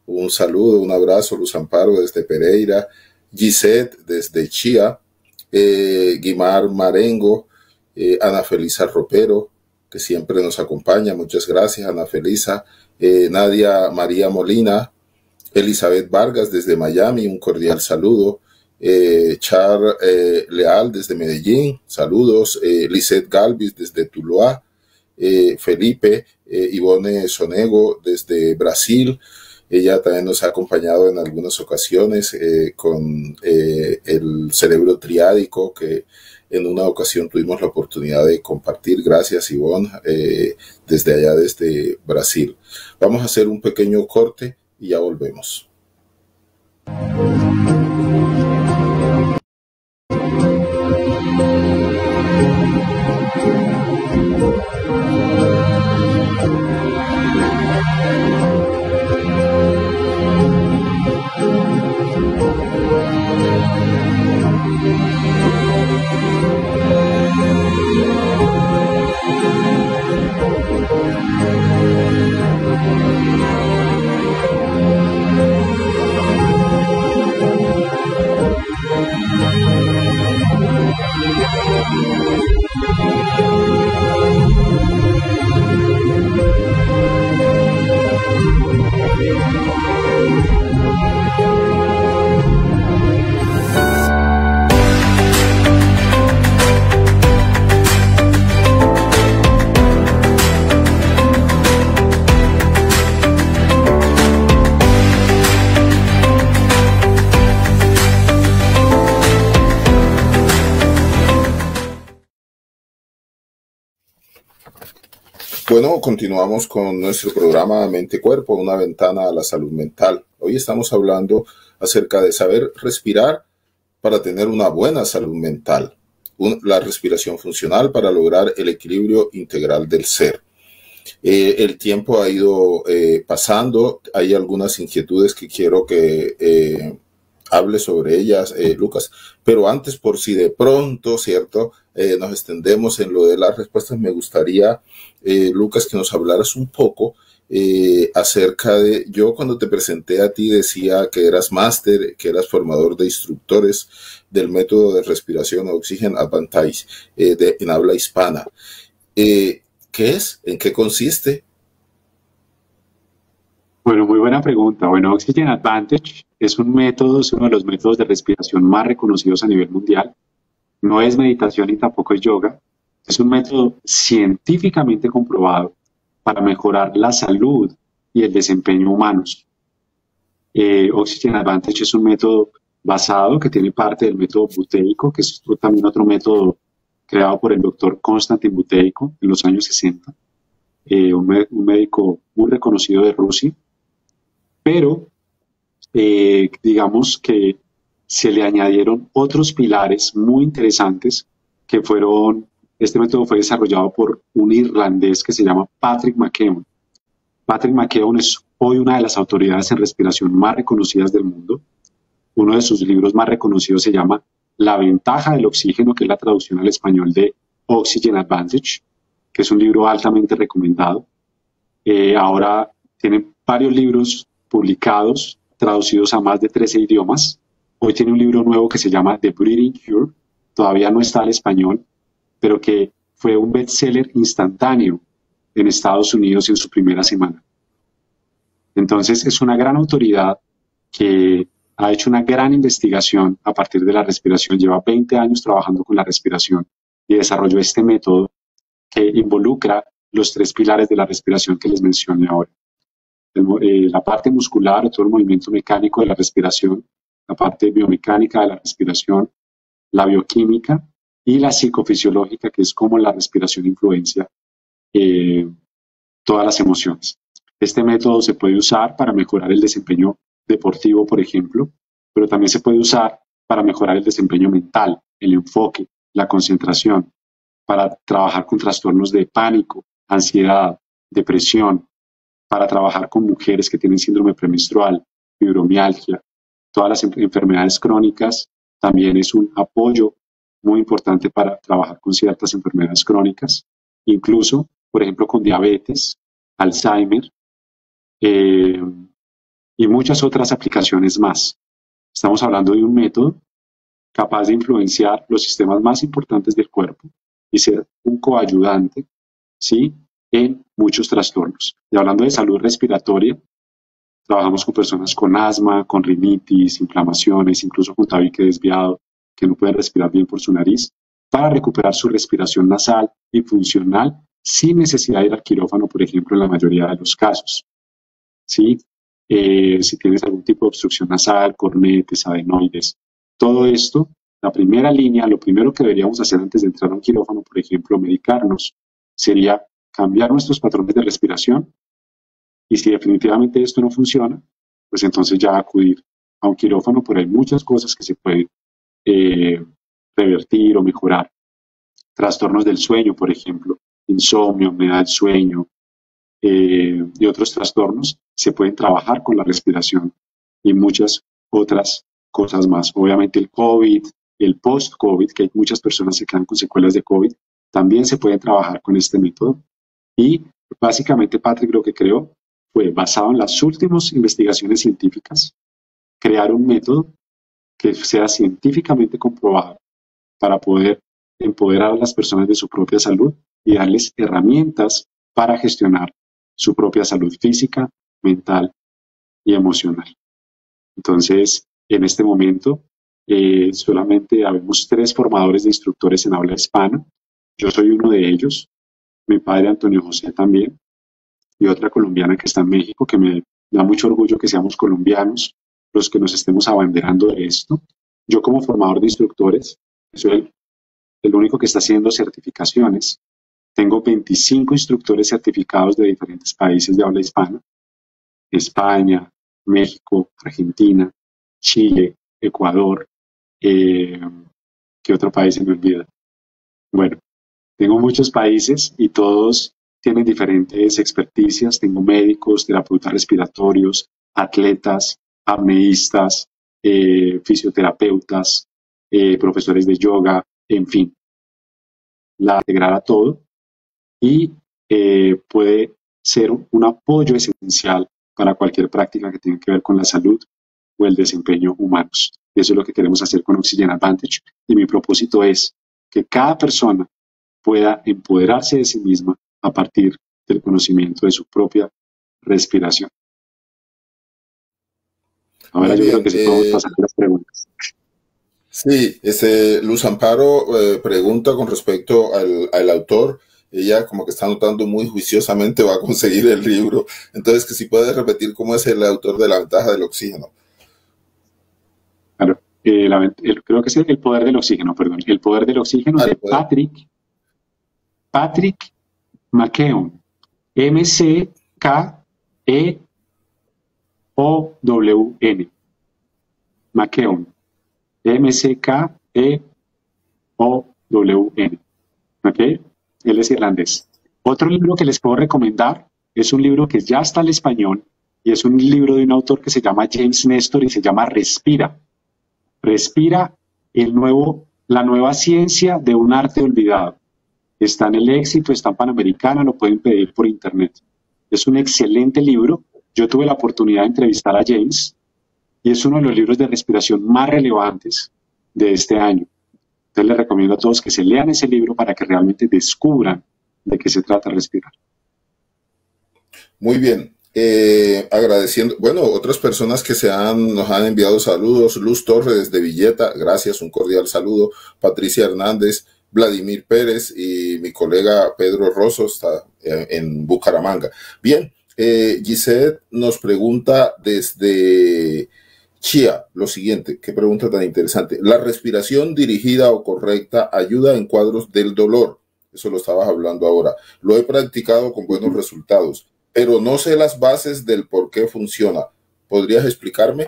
Speaker 1: un saludo, un abrazo, Luz Amparo desde Pereira, Gisette desde Chía, Guimar Marengo, Ana Felisa Ropero, que siempre nos acompaña, muchas gracias Ana Felisa, Nadia María Molina, Elizabeth Vargas desde Miami, un cordial saludo, Char Leal desde Medellín, saludos, Lisette Galvis desde Tuluá, Felipe, Ivone Sonego desde Brasil. Ella también nos ha acompañado en algunas ocasiones con el cerebro triádico, que en una ocasión tuvimos la oportunidad de compartir. Gracias, Ivonne, desde allá, desde Brasil. Vamos a hacer un pequeño corte y ya volvemos. Bueno, continuamos con nuestro programa Mente-Cuerpo, una ventana a la salud mental. Hoy estamos hablando acerca de saber respirar para tener una buena salud mental, la respiración funcional para lograr el equilibrio integral del ser. El tiempo ha ido pasando, hay algunas inquietudes que quiero que hable sobre ellas, Lucas, pero antes, por si de pronto, ¿cierto? Nos extendemos en lo de las respuestas, me gustaría, Lucas, que nos hablaras un poco acerca de, yo cuando te presenté a ti decía que eras máster, que eras formador de instructores del método de respiración Oxygen Advantage en habla hispana. ¿Qué es? ¿En qué consiste?
Speaker 2: Bueno, muy buena pregunta. Bueno, Oxygen Advantage es un método, es uno de los métodos de respiración más reconocidos a nivel mundial. No es meditación y tampoco es yoga. Es un método científicamente comprobado para mejorar la salud y el desempeño humanos. Oxygen Advantage es un método basado que tiene parte del método buteico, que es también otro método creado por el doctor Konstantin Buteyko en los años 60, un médico muy reconocido de Rusia, pero digamos que se le añadieron otros pilares muy interesantes que fueron, este método fue desarrollado por un irlandés que se llama Patrick McKeown. Patrick McKeown es hoy una de las autoridades en respiración más reconocidas del mundo. Uno de sus libros más reconocidos se llama La ventaja del oxígeno, que es la traducción al español de Oxygen Advantage, que es un libro altamente recomendado. Ahora tiene varios libros publicados, traducidos a más de 13 idiomas. Hoy tiene un libro nuevo que se llama The Breathing Cure, todavía no está al español, pero que fue un bestseller instantáneo en Estados Unidos en su primera semana. Entonces es una gran autoridad que ha hecho una gran investigación a partir de la respiración, lleva 20 años trabajando con la respiración y desarrolló este método que involucra los 3 pilares de la respiración que les mencioné ahora. La parte muscular, todo el movimiento mecánico de la respiración, la parte biomecánica de la respiración, la bioquímica y la psicofisiológica, que es cómo la respiración influencia todas las emociones. Este método se puede usar para mejorar el desempeño deportivo, por ejemplo, pero también se puede usar para mejorar el desempeño mental, el enfoque, la concentración, para trabajar con trastornos de pánico, ansiedad, depresión, para trabajar con mujeres que tienen síndrome premenstrual, fibromialgia, todas las enfermedades crónicas. También es un apoyo muy importante para trabajar con ciertas enfermedades crónicas, incluso, por ejemplo, con diabetes, Alzheimer y muchas otras aplicaciones más. Estamos hablando de un método capaz de influenciar los sistemas más importantes del cuerpo y ser un coayudante, ¿sí?, en muchos trastornos. Y hablando de salud respiratoria, trabajamos con personas con asma, con rinitis, inflamaciones, incluso con tabique desviado, que no pueden respirar bien por su nariz, para recuperar su respiración nasal y funcional sin necesidad de ir al quirófano, por ejemplo, en la mayoría de los casos. ¿Sí? Si tienes algún tipo de obstrucción nasal, cornetes, adenoides, todo esto, la primera línea, lo primero que deberíamos hacer antes de entrar a un quirófano, por ejemplo, medicarnos, sería cambiar nuestros patrones de respiración, y si definitivamente esto no funciona, pues entonces ya acudir a un quirófano, pero hay muchas cosas que se pueden revertir o mejorar. Trastornos del sueño, por ejemplo, insomnio, apnea del sueño y otros trastornos se pueden trabajar con la respiración y muchas otras cosas más. Obviamente el COVID, el post-COVID, que hay muchas personas que quedan con secuelas de COVID, también se pueden trabajar con este método. Y básicamente Patrick lo que creó fue, basado en las últimas investigaciones científicas, crear un método que sea científicamente comprobado para poder empoderar a las personas de su propia salud y darles herramientas para gestionar su propia salud física, mental y emocional. Entonces, en este momento, solamente habemos 3 formadores de instructores en habla hispana. Yo soy uno de ellos, mi padre Antonio José también, y otra colombiana que está en México, que me da mucho orgullo que seamos colombianos los que nos estemos abanderando de esto. Yo como formador de instructores soy el único que está haciendo certificaciones Tengo 25 instructores certificados de diferentes países de habla hispana: España, México, Argentina, Chile, Ecuador. ¿Qué otro país se me olvida? Bueno, tengo muchos países y todos tienen diferentes experticias. Tengo médicos, terapeutas respiratorios, atletas, apneístas, fisioterapeutas, profesores de yoga, en fin, la integrar a todo y puede ser un apoyo esencial para cualquier práctica que tenga que ver con la salud o el desempeño humanos. Eso es lo que queremos hacer con Oxygen Advantage, y mi propósito es que cada persona pueda empoderarse de sí misma a partir del conocimiento de su propia respiración. Ahora
Speaker 1: Muy
Speaker 2: yo creo
Speaker 1: bien.
Speaker 2: que sí podemos pasar a las preguntas.
Speaker 1: Sí, Luz Amparo pregunta con respecto al autor. Ella como que está anotando muy juiciosamente, va a conseguir el libro. Entonces, que si puede repetir cómo es el autor de La ventaja del oxígeno.
Speaker 2: Claro, creo que es el poder del oxígeno, perdón. El poder del oxígeno de Patrick McKeown. M-C-K-E-O-W-N. McKeown. M-C-K-E-O-W-N. ¿Ok? Él es irlandés. Otro libro que les puedo recomendar es un libro que ya está al español, y es un libro de un autor que se llama James Nestor y se llama Respira. Respira, la nueva ciencia de un arte olvidado. Está en El Éxito, está en Panamericana, lo pueden pedir por internet. Es un excelente libro. Yo tuve la oportunidad de entrevistar a James y es uno de los libros de respiración más relevantes de este año. Entonces les recomiendo a todos que se lean ese libro para que realmente descubran de qué se trata respirar.
Speaker 1: Muy bien. Agradeciendo, bueno, otras personas que nos han enviado saludos: Luz Torres de Villeta, gracias, un cordial saludo. Patricia Hernández, Vladimir Pérez y mi colega Pedro Rosso está en Bucaramanga. Bien, Gisette nos pregunta desde Chía lo siguiente: qué pregunta tan interesante. ¿La respiración dirigida o correcta ayuda en cuadros del dolor? Eso lo estabas hablando ahora. Lo he practicado con buenos resultados, pero no sé las bases del por qué funciona. ¿Podrías explicarme?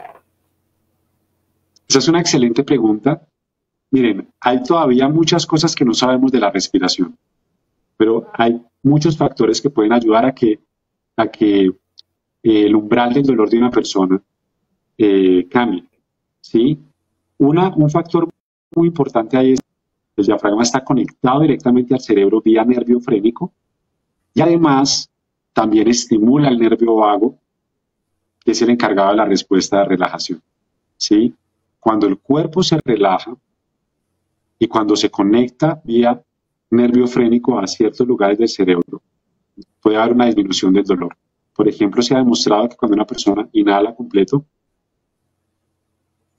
Speaker 2: Esa es una excelente pregunta. Miren, hay todavía muchas cosas que no sabemos de la respiración, pero hay muchos factores que pueden ayudar a que el umbral del dolor de una persona cambie, ¿sí? Un factor muy importante ahí es que el diafragma está conectado directamente al cerebro vía nervio frénico, y además también estimula el nervio vago, que es el encargado de la respuesta de relajación, ¿sí? Cuando el cuerpo se relaja y cuando se conecta vía nervio frénico a ciertos lugares del cerebro, puede haber una disminución del dolor. Por ejemplo, se ha demostrado que cuando una persona inhala completo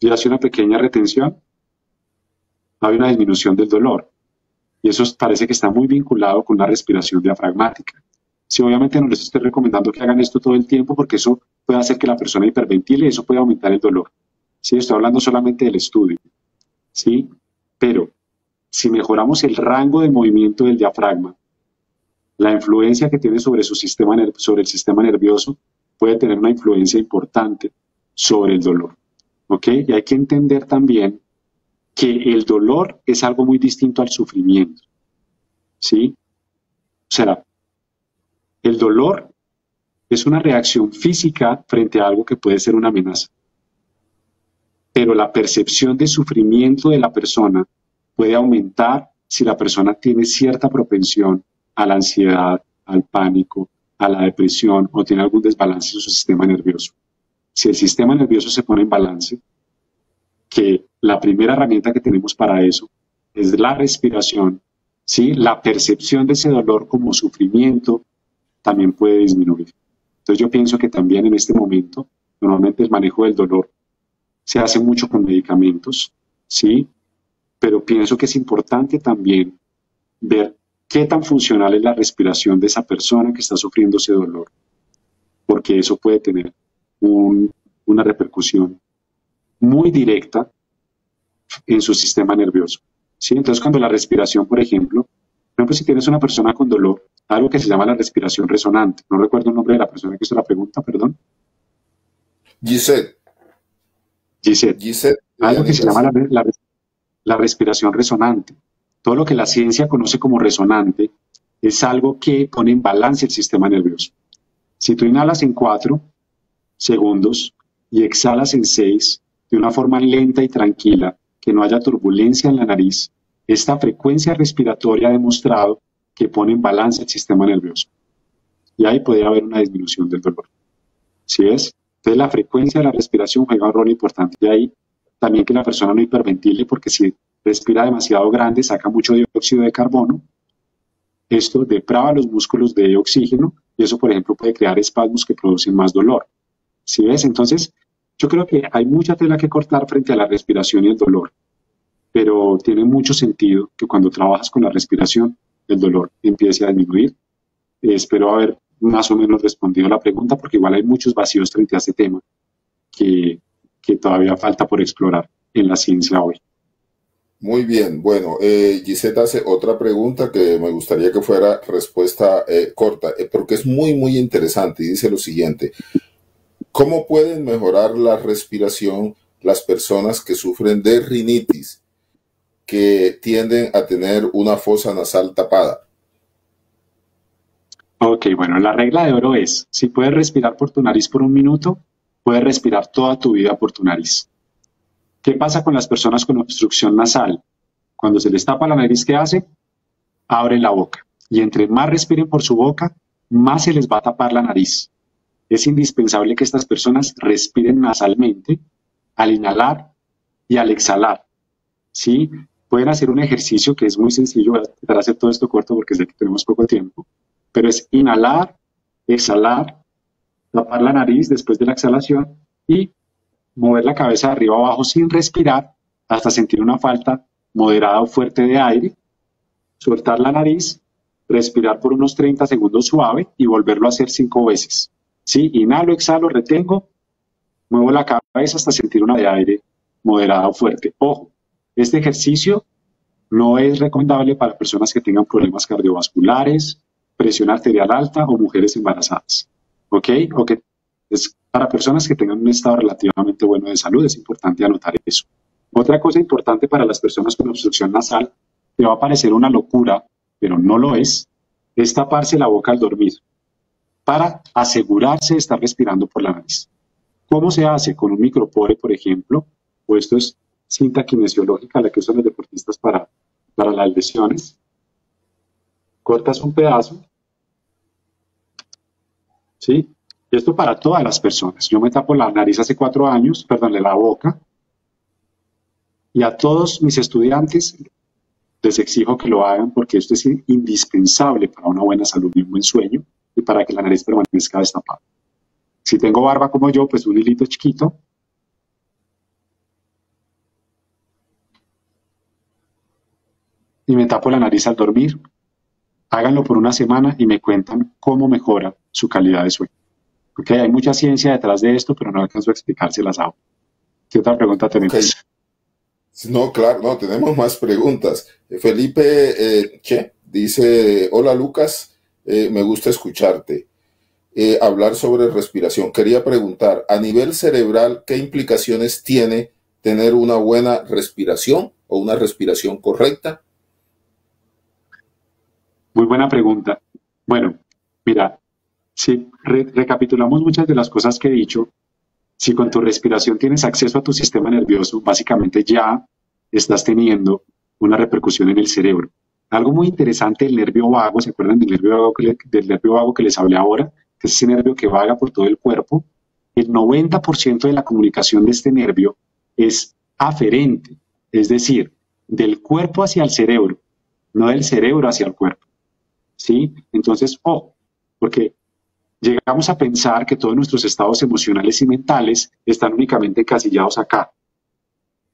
Speaker 2: y hace una pequeña retención, hay una disminución del dolor. Y eso parece que está muy vinculado con la respiración diafragmática. Sí, obviamente no les estoy recomendando que hagan esto todo el tiempo, porque eso puede hacer que la persona hiperventile y eso puede aumentar el dolor. Sí, estoy hablando solamente del estudio. Sí, pero si mejoramos el rango de movimiento del diafragma, la influencia que tiene sobre el sistema nervioso puede tener una influencia importante sobre el dolor. ¿Ok? Y hay que entender también que el dolor es algo muy distinto al sufrimiento. ¿Sí? O sea, el dolor es una reacción física frente a algo que puede ser una amenaza. Pero la percepción de sufrimiento de la persona puede aumentar si la persona tiene cierta propensión a la ansiedad, al pánico, a la depresión, o tiene algún desbalance en su sistema nervioso. Si el sistema nervioso se pone en balance, que la primera herramienta que tenemos para eso es la respiración, ¿sí? La percepción de ese dolor como sufrimiento también puede disminuir. Entonces yo pienso que también en este momento, normalmente el manejo del dolor se hace mucho con medicamentos, ¿sí? Pero pienso que es importante también ver qué tan funcional es la respiración de esa persona que está sufriendo ese dolor, porque eso puede tener una repercusión muy directa en su sistema nervioso, ¿sí? Entonces, cuando la respiración, por ejemplo, ejemplo, si tienes una persona con dolor, algo que se llama la respiración resonante. No recuerdo el nombre de la persona que hizo la pregunta, perdón.
Speaker 1: Gisette,
Speaker 2: Gisette.
Speaker 1: Gisette
Speaker 2: Algo que se llama
Speaker 1: Leonidas.
Speaker 2: la respiración resonante. Todo lo que la ciencia conoce como resonante es algo que pone en balance el sistema nervioso. Si tú inhalas en 4 segundos y exhalas en 6 de una forma lenta y tranquila, que no haya turbulencia en la nariz, esta frecuencia respiratoria ha demostrado que pone en balance el sistema nervioso. Y ahí puede haber una disminución del dolor. ¿Sí ves? Entonces la frecuencia de la respiración juega un rol importante. Y ahí también que la persona no hiperventile, porque si respira demasiado grande, saca mucho dióxido de carbono. Esto deprava los músculos de oxígeno y eso, por ejemplo, puede crear espasmos que producen más dolor. ¿Sí ves? Entonces, yo creo que hay mucha tela que cortar frente a la respiración y el dolor, pero tiene mucho sentido que cuando trabajas con la respiración, el dolor empiece a disminuir. Espero haber más o menos respondido la pregunta, porque igual hay muchos vacíos frente a este tema que todavía falta por explorar en la ciencia hoy.
Speaker 1: Muy bien, bueno, Gisette hace otra pregunta que me gustaría que fuera respuesta corta, porque es muy, muy interesante y dice lo siguiente: ¿cómo pueden mejorar la respiración las personas que sufren de rinitis, que tienden a tener una fosa nasal tapada?
Speaker 2: Ok, bueno, la regla de oro es, si puedes respirar por tu nariz por un minuto, puedes respirar toda tu vida por tu nariz. ¿Qué pasa con las personas con obstrucción nasal? Cuando se les tapa la nariz, ¿qué hacen? Abren la boca. Y entre más respiren por su boca, más se les va a tapar la nariz. Es indispensable que estas personas respiren nasalmente al inhalar y al exhalar. ¿Sí? Pueden hacer un ejercicio que es muy sencillo. Voy a tratar de hacer todo esto corto porque sé que tenemos poco tiempo. Pero es inhalar, exhalar, tapar la nariz después de la exhalación y mover la cabeza de arriba abajo sin respirar hasta sentir una falta moderada o fuerte de aire, soltar la nariz, respirar por unos 30 segundos suave y volverlo a hacer 5 veces. ¿Sí? Inhalo, exhalo, retengo, muevo la cabeza hasta sentir una de aire moderada o fuerte. Ojo, este ejercicio no es recomendable para personas que tengan problemas cardiovasculares, presión arterial alta o mujeres embarazadas. ¿Ok? O que es para personas que tengan un estado relativamente bueno de salud, es importante anotar eso. Otra cosa importante para las personas con obstrucción nasal, que va a parecer una locura, pero no lo es taparse la boca al dormir para asegurarse de estar respirando por la nariz. ¿Cómo se hace? Con un micropore, por ejemplo, o esto es cinta kinesiológica, la que usan los deportistas para las lesiones. Cortas un pedazo, ¿sí? Y esto para todas las personas. Yo me tapo la nariz hace 4 años, perdón, la boca, y a todos mis estudiantes les exijo que lo hagan porque esto es indispensable para una buena salud y un buen sueño y para que la nariz permanezca destapada. Si tengo barba como yo, pues un hilito chiquito. Y me tapo la nariz al dormir. Háganlo por una semana y me cuentan cómo mejora su calidad de sueño. Porque hay mucha ciencia detrás de esto, pero no alcanzo a explicárselas ahora. ¿Qué otra pregunta tenemos?
Speaker 1: Okay. No, claro, no, tenemos más preguntas. Felipe Che dice: hola Lucas, me gusta escucharte. Hablar sobre respiración. Quería preguntar, a nivel cerebral, ¿qué implicaciones tiene tener una buena respiración o una respiración correcta?
Speaker 2: Muy buena pregunta. Bueno, mira, si recapitulamos muchas de las cosas que he dicho, si con tu respiración tienes acceso a tu sistema nervioso, básicamente ya estás teniendo una repercusión en el cerebro. Algo muy interesante del nervio vago, ¿se acuerdan del nervio vago que les hablé ahora? Que es ese nervio que vaga por todo el cuerpo. El 90% de la comunicación de este nervio es aferente, es decir, del cuerpo hacia el cerebro, no del cerebro hacia el cuerpo. ¿Sí? Entonces, ojo, porque llegamos a pensar que todos nuestros estados emocionales y mentales están únicamente encasillados acá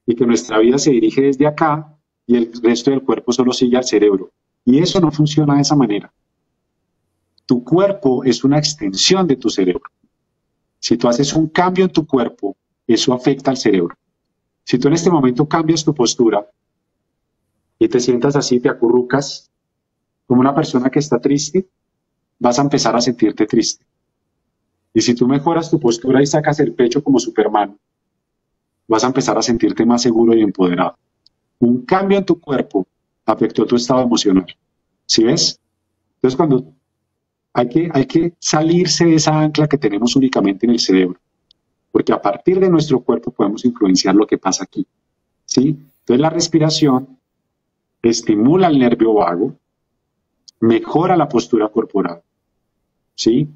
Speaker 2: y que nuestra vida se dirige desde acá y el resto del cuerpo solo sigue al cerebro. Y eso no funciona de esa manera. Tu cuerpo es una extensión de tu cerebro. Si tú haces un cambio en tu cuerpo, eso afecta al cerebro. Si tú en este momento cambias tu postura y te sientas así, te acurrucas, Como una persona que está triste, vas a empezar a sentirte triste. Y si tú mejoras tu postura y sacas el pecho como Superman, vas a empezar a sentirte más seguro y empoderado. Un cambio en tu cuerpo afectó tu estado emocional. ¿Sí ves? Entonces, cuando hay que salirse de esa ancla que tenemos únicamente en el cerebro, porque a partir de nuestro cuerpo podemos influenciar lo que pasa aquí. ¿Sí? Entonces, la respiración estimula el nervio vago, mejora la postura corporal. ¿Sí?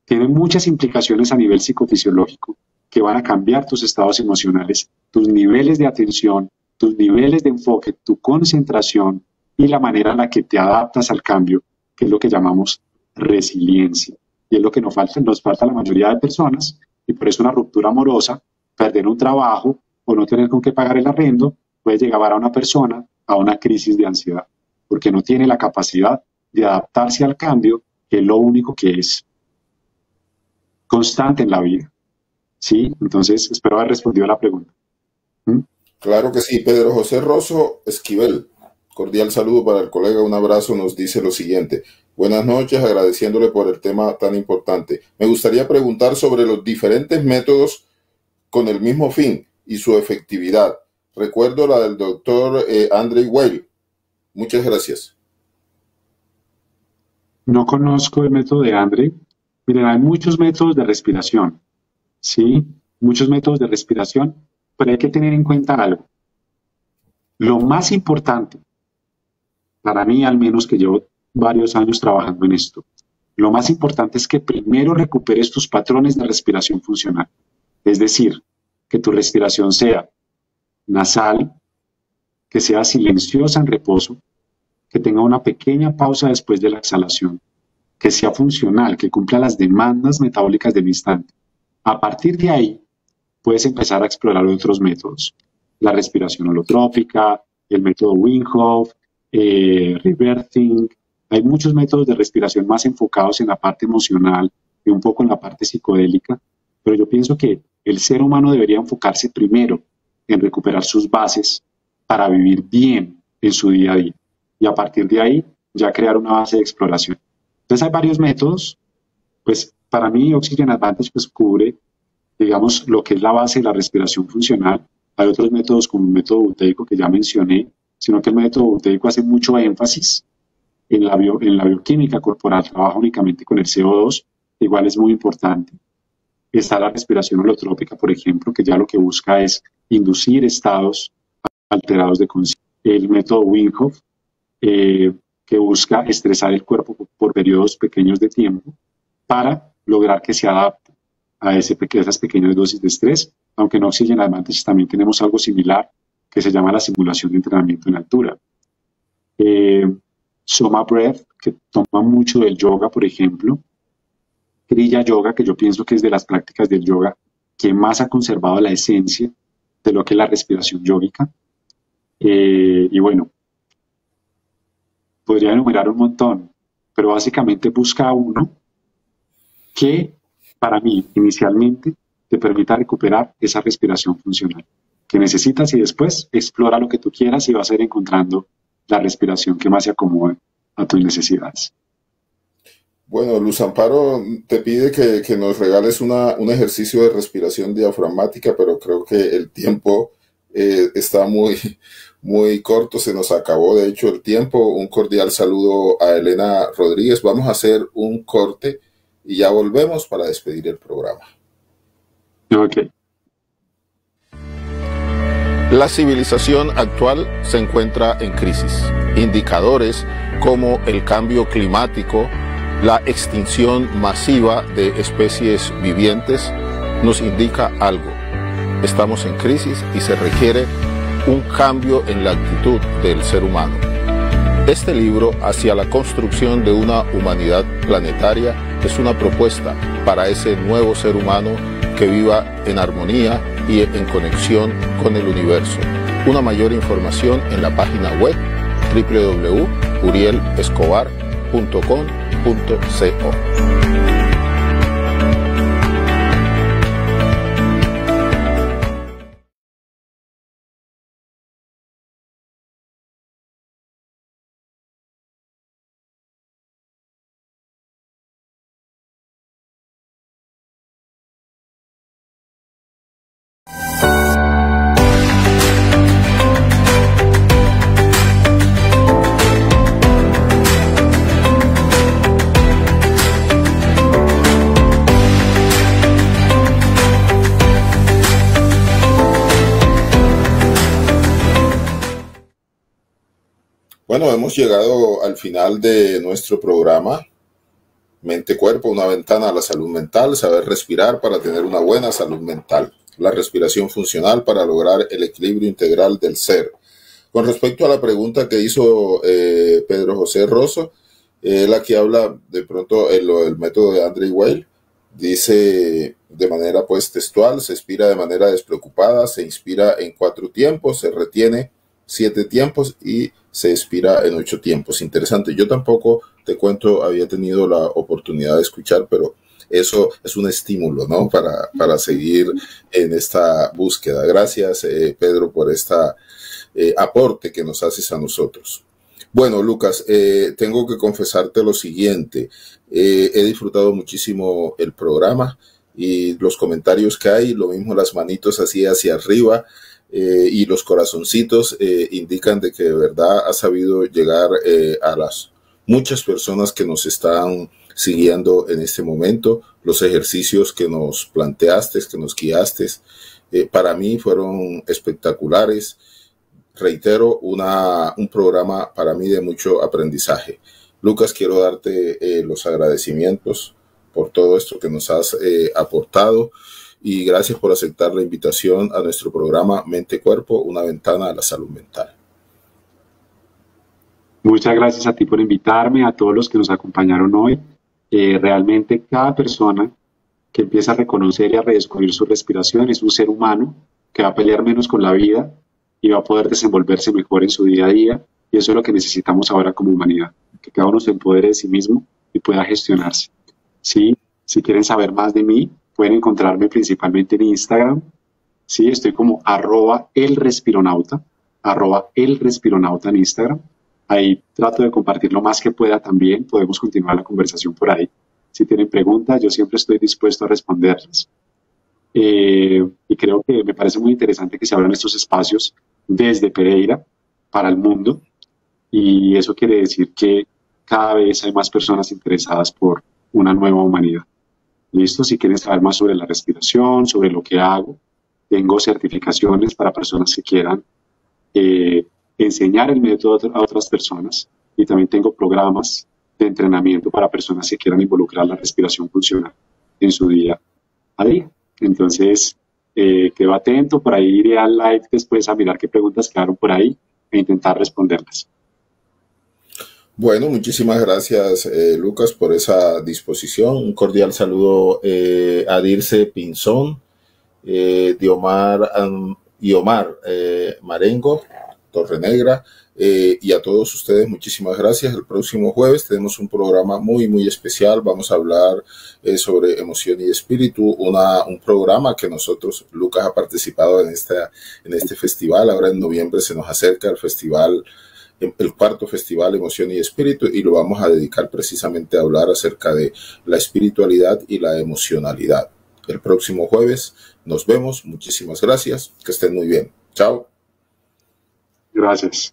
Speaker 2: Tiene muchas implicaciones a nivel psicofisiológico que van a cambiar tus estados emocionales, tus niveles de atención, tus niveles de enfoque, tu concentración y la manera en la que te adaptas al cambio, que es lo que llamamos resiliencia. Y es lo que nos falta a la mayoría de personas, y por eso una ruptura amorosa, perder un trabajo o no tener con qué pagar el arriendo, puede llevar a una persona a una crisis de ansiedad, porque no tiene la capacidad de adaptarse al cambio, que es lo único que es constante en la vida. ¿Sí? Entonces, espero haber respondido a la pregunta. ¿Mm?
Speaker 1: Claro que sí. Pedro José Rosso Esquivel, cordial saludo para el colega, un abrazo, nos dice lo siguiente. Buenas noches, agradeciéndole por el tema tan importante. Me gustaría preguntar sobre los diferentes métodos con el mismo fin y su efectividad. Recuerdo la del doctor Andrew Weil. Muchas gracias.
Speaker 2: No conozco el método de Andre. Miren, hay muchos métodos de respiración, ¿sí? Muchos métodos de respiración, pero hay que tener en cuenta algo. Lo más importante, para mí al menos que llevo varios años trabajando en esto, lo más importante es que primero recuperes tus patrones de respiración funcional. Es decir, que tu respiración sea nasal, que sea silenciosa en reposo, que tenga una pequeña pausa después de la exhalación, que sea funcional, que cumpla las demandas metabólicas del instante. A partir de ahí, puedes empezar a explorar otros métodos. La respiración holotrópica, el método Wim Hof, reversing. Hay muchos métodos de respiración más enfocados en la parte emocional y un poco en la parte psicodélica, pero yo pienso que el ser humano debería enfocarse primero en recuperar sus bases para vivir bien en su día a día. Y a partir de ahí, ya crear una base de exploración. Entonces hay varios métodos, pues para mí Oxygen Advantage pues cubre, digamos, lo que es la base de la respiración funcional. Hay otros métodos como el método buteico que ya mencioné, sino que el método buteico hace mucho énfasis en la bioquímica corporal, trabaja únicamente con el CO2, igual es muy importante. Está la respiración holotrópica, por ejemplo, que ya lo que busca es inducir estados alterados de conciencia. El método Wim Hof, que busca estresar el cuerpo por periodos pequeños de tiempo para lograr que se adapte a esas pequeñas dosis de estrés, aunque en Oxygen Advantage también tenemos algo similar que se llama la simulación de entrenamiento en altura. Soma Breath, que toma mucho del yoga, por ejemplo. Kriya Yoga, que yo pienso que es de las prácticas del yoga que más ha conservado la esencia de lo que es la respiración yógica. Y bueno, podría enumerar un montón, pero básicamente busca uno que para mí inicialmente te permita recuperar esa respiración funcional que necesitas y después explora lo que tú quieras y vas a ir encontrando la respiración que más se acomode a tus necesidades.
Speaker 1: Bueno, Luz Amparo te pide que nos regales un ejercicio de respiración diafragmática, pero creo que el tiempo está muy corto, se nos acabó de hecho el tiempo. Un cordial saludo a Elena Rodríguez. Vamos a hacer un corte y ya volvemos para despedir el programa.
Speaker 2: Ok.
Speaker 1: La civilización actual se encuentra en crisis. Indicadores como el cambio climático, la extinción masiva de especies vivientes nos indica algo. Estamos en crisis y se requiere un cambio en la actitud del ser humano. Este libro, Hacia la construcción de una humanidad planetaria, es una propuesta para ese nuevo ser humano que viva en armonía y en conexión con el universo. Una mayor información en la página web www.urielescobar.com.co. Bueno, hemos llegado al final de nuestro programa Mente Cuerpo, una ventana a la salud mental, saber respirar para tener una buena salud mental, la respiración funcional para lograr el equilibrio integral del ser. Con respecto a la pregunta que hizo Pedro José Rosso, él aquí habla de pronto el método de Andrew Weil, dice de manera pues textual: se expira de manera despreocupada, se inspira en 4 tiempos, se retiene 7 tiempos y se expira en 8 tiempos. Interesante. Yo tampoco, te cuento, había tenido la oportunidad de escuchar, pero eso es un estímulo, ¿no? Para seguir en esta búsqueda. Gracias, Pedro, por esta aporte que nos haces a nosotros. Bueno, Lucas, tengo que confesarte lo siguiente. He disfrutado muchísimo el programa y los comentarios que hay, lo mismo las manitos así hacia arriba y los corazoncitos indican de que de verdad has sabido llegar a las muchas personas que nos están siguiendo en este momento. Los ejercicios que nos planteaste, que nos guiaste, para mí fueron espectaculares. Reitero, un programa para mí de mucho aprendizaje. Lucas, quiero darte los agradecimientos por todo esto que nos has aportado y gracias por aceptar la invitación a nuestro programa Mente Cuerpo, una ventana a la salud mental.
Speaker 2: Muchas gracias a ti por invitarme, a todos los que nos acompañaron hoy. Realmente cada persona que empieza a reconocer y a redescubrir su respiración es un ser humano que va a pelear menos con la vida y va a poder desenvolverse mejor en su día a día, y eso es lo que necesitamos ahora como humanidad, que cada uno se empodere de sí mismo y pueda gestionarse. ¿Sí? Si quieren saber más de mí, pueden encontrarme principalmente en Instagram. Sí, estoy como @elrespironauta en Instagram. Ahí trato de compartir lo más que pueda también, podemos continuar la conversación por ahí. Si tienen preguntas, yo siempre estoy dispuesto a responderlas. Y creo que me parece muy interesante que se abran estos espacios desde Pereira para el mundo, y eso quiere decir que cada vez hay más personas interesadas por una nueva humanidad. ¿Listo? Si quieren saber más sobre la respiración, sobre lo que hago, tengo certificaciones para personas que quieran enseñar el método a otras personas, y también tengo programas de entrenamiento para personas que quieran involucrar la respiración funcional en su día a día. Entonces, quedo atento, por ahí iré al live después a mirar qué preguntas quedaron por ahí e intentar responderlas.
Speaker 1: Bueno, muchísimas gracias, Lucas, por esa disposición. Un cordial saludo a Dirce Pinzón, Diomar y Omar Marengo, Torrenegra, y a todos ustedes muchísimas gracias. El próximo jueves tenemos un programa muy especial. Vamos a hablar sobre emoción y espíritu, un programa que nosotros, Lucas ha participado en este festival. Ahora en noviembre se nos acerca el festival, el 4º Festival Emoción y Espíritu, y lo vamos a dedicar precisamente a hablar acerca de la espiritualidad y la emocionalidad. El próximo jueves nos vemos. Muchísimas gracias. Que estén muy bien. Chao.
Speaker 2: Gracias.